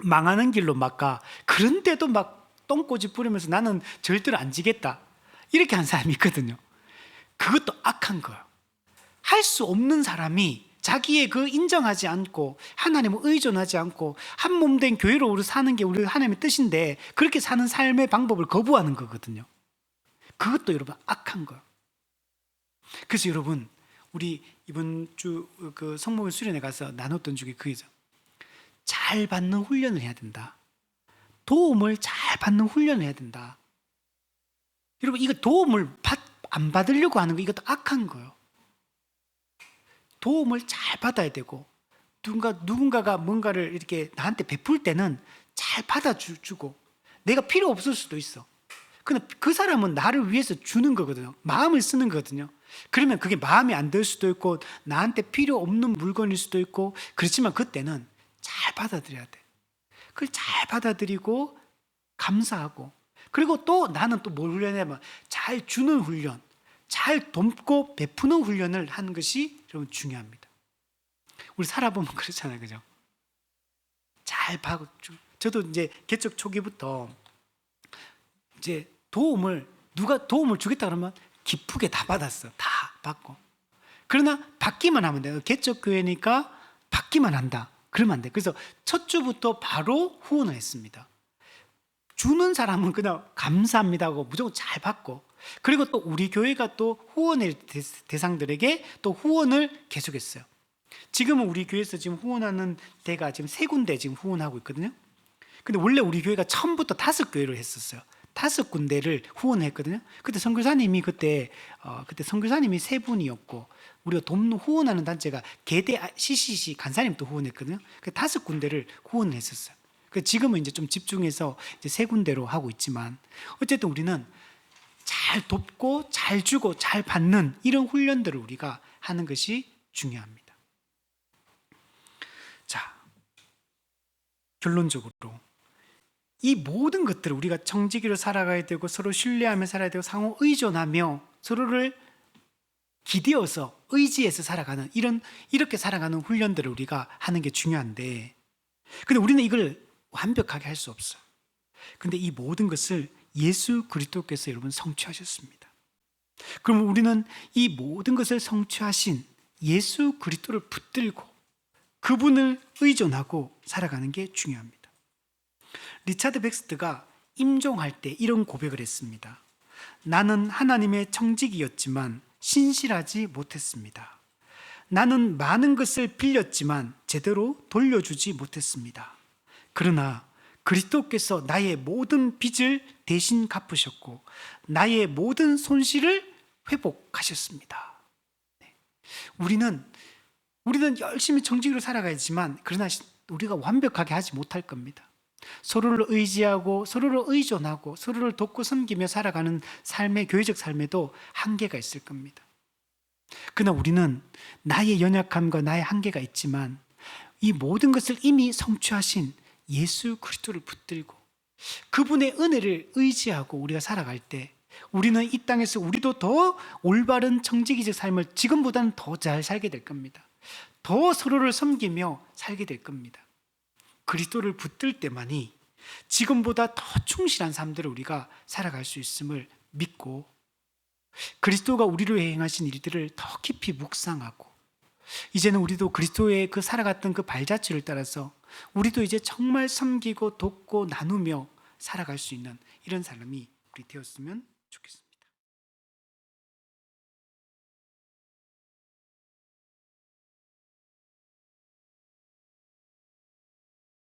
망하는 길로 막 가. 그런데도 막 똥꼬집 부리면서 나는 절대로 안 지겠다, 이렇게 한 사람이 있거든요. 그것도 악한 거예요. 할 수 없는 사람이 자기의 그 인정하지 않고 하나님을 의존하지 않고 한 몸 된 교회로 우리 사는 게 우리 하나님의 뜻인데 그렇게 사는 삶의 방법을 거부하는 거거든요. 그것도 여러분 악한 거예요. 그래서 여러분 우리 이번 주 그 성목일 수련회 가서 나눴던 중에 그게죠. 잘 받는 훈련을 해야 된다. 도움을 잘 받는 훈련을 해야 된다. 여러분 이거 도움을 안 받으려고 하는 거 이것도 악한 거예요. 도움을 잘 받아야 되고 누군가가 뭔가를 이렇게 나한테 베풀 때는 잘 받아주고 내가 필요 없을 수도 있어. 근데 그 사람은 나를 위해서 주는 거거든요. 마음을 쓰는 거거든요. 그러면 그게 마음에 안 들 수도 있고 나한테 필요 없는 물건일 수도 있고 그렇지만 그때는 잘 받아들여야 돼. 그걸 잘 받아들이고 감사하고 그리고 또 나는 또 뭘 훈련하냐면 잘 주는 훈련, 잘 돕고 베푸는 훈련을 하는 것이 여러분 중요합니다. 우리 살아보면 그렇잖아요, 그죠? 잘 받고 저도 이제 개척 초기부터 이제 누가 도움을 주겠다 그러면 기쁘게 다 받았어, 다 받고. 그러나 받기만 하면 돼요. 개척 교회니까 받기만 한다. 그러면 안 돼. 그래서 첫 주부터 바로 후원을 했습니다. 주는 사람은 그냥 감사합니다 하고 무조건 잘 받고 그리고 또 우리 교회가 또 후원의 대상들에게 또 후원을 계속했어요. 지금은 우리 교회에서 지금 후원하는 데가 지금 3군데 지금 후원하고 있거든요. 근데 원래 우리 교회가 처음부터 5교회를 했었어요. 5군데를 후원했거든요. 그때 선교사님이 그때 선교사님이 3분이었고 우리가 돕는 후원하는 단체가 개대 CCC 간사님도 후원했거든요. 그 5군데를 후원을 했었어요. 지금은 이제 좀 집중해서 이제 3군데로 하고 있지만 어쨌든 우리는 잘 돕고 잘 주고 잘 받는 이런 훈련들을 우리가 하는 것이 중요합니다. 자, 결론적으로 이 모든 것들을 우리가 청지기로 살아가야 되고 서로 신뢰하며 살아야 되고 상호 의존하며 서로를 기대어서 의지해서 살아가는 이렇게 살아가는 훈련들을 우리가 하는 게 중요한데 근데 우리는 이걸 완벽하게 할 수 없어요. 근데 이 모든 것을 예수 그리스도께서 여러분 성취하셨습니다. 그럼 우리는 이 모든 것을 성취하신 예수 그리스도를 붙들고 그분을 의존하고 살아가는 게 중요합니다. 리차드 백스트가 임종할 때 이런 고백을 했습니다. 나는 하나님의 청지기였지만 신실하지 못했습니다. 나는 많은 것을 빌렸지만 제대로 돌려주지 못했습니다. 그러나 그리스도께서 나의 모든 빚을 대신 갚으셨고 나의 모든 손실을 회복하셨습니다. 우리는 열심히 정직으로 살아가야지만 그러나 우리가 완벽하게 하지 못할 겁니다. 서로를 의지하고 서로를 의존하고 서로를 돕고 섬기며 살아가는 삶의 교회적 삶에도 한계가 있을 겁니다. 그러나 우리는 나의 연약함과 나의 한계가 있지만 이 모든 것을 이미 성취하신 예수 그리스도를 붙들고 그분의 은혜를 의지하고 우리가 살아갈 때 우리는 이 땅에서 우리도 더 올바른 청지기적 삶을 지금보다는 더 잘 살게 될 겁니다. 더 서로를 섬기며 살게 될 겁니다. 그리스도를 붙들 때만이 지금보다 더 충실한 삶들을 우리가 살아갈 수 있음을 믿고 그리스도가 우리로 행하신 일들을 더 깊이 묵상하고 이제는 우리도 그리스도의 그 살아갔던 그 발자취를 따라서 우리도 이제 정말 섬기고 돕고 나누며 살아갈 수 있는 이런 사람이 우리 되었으면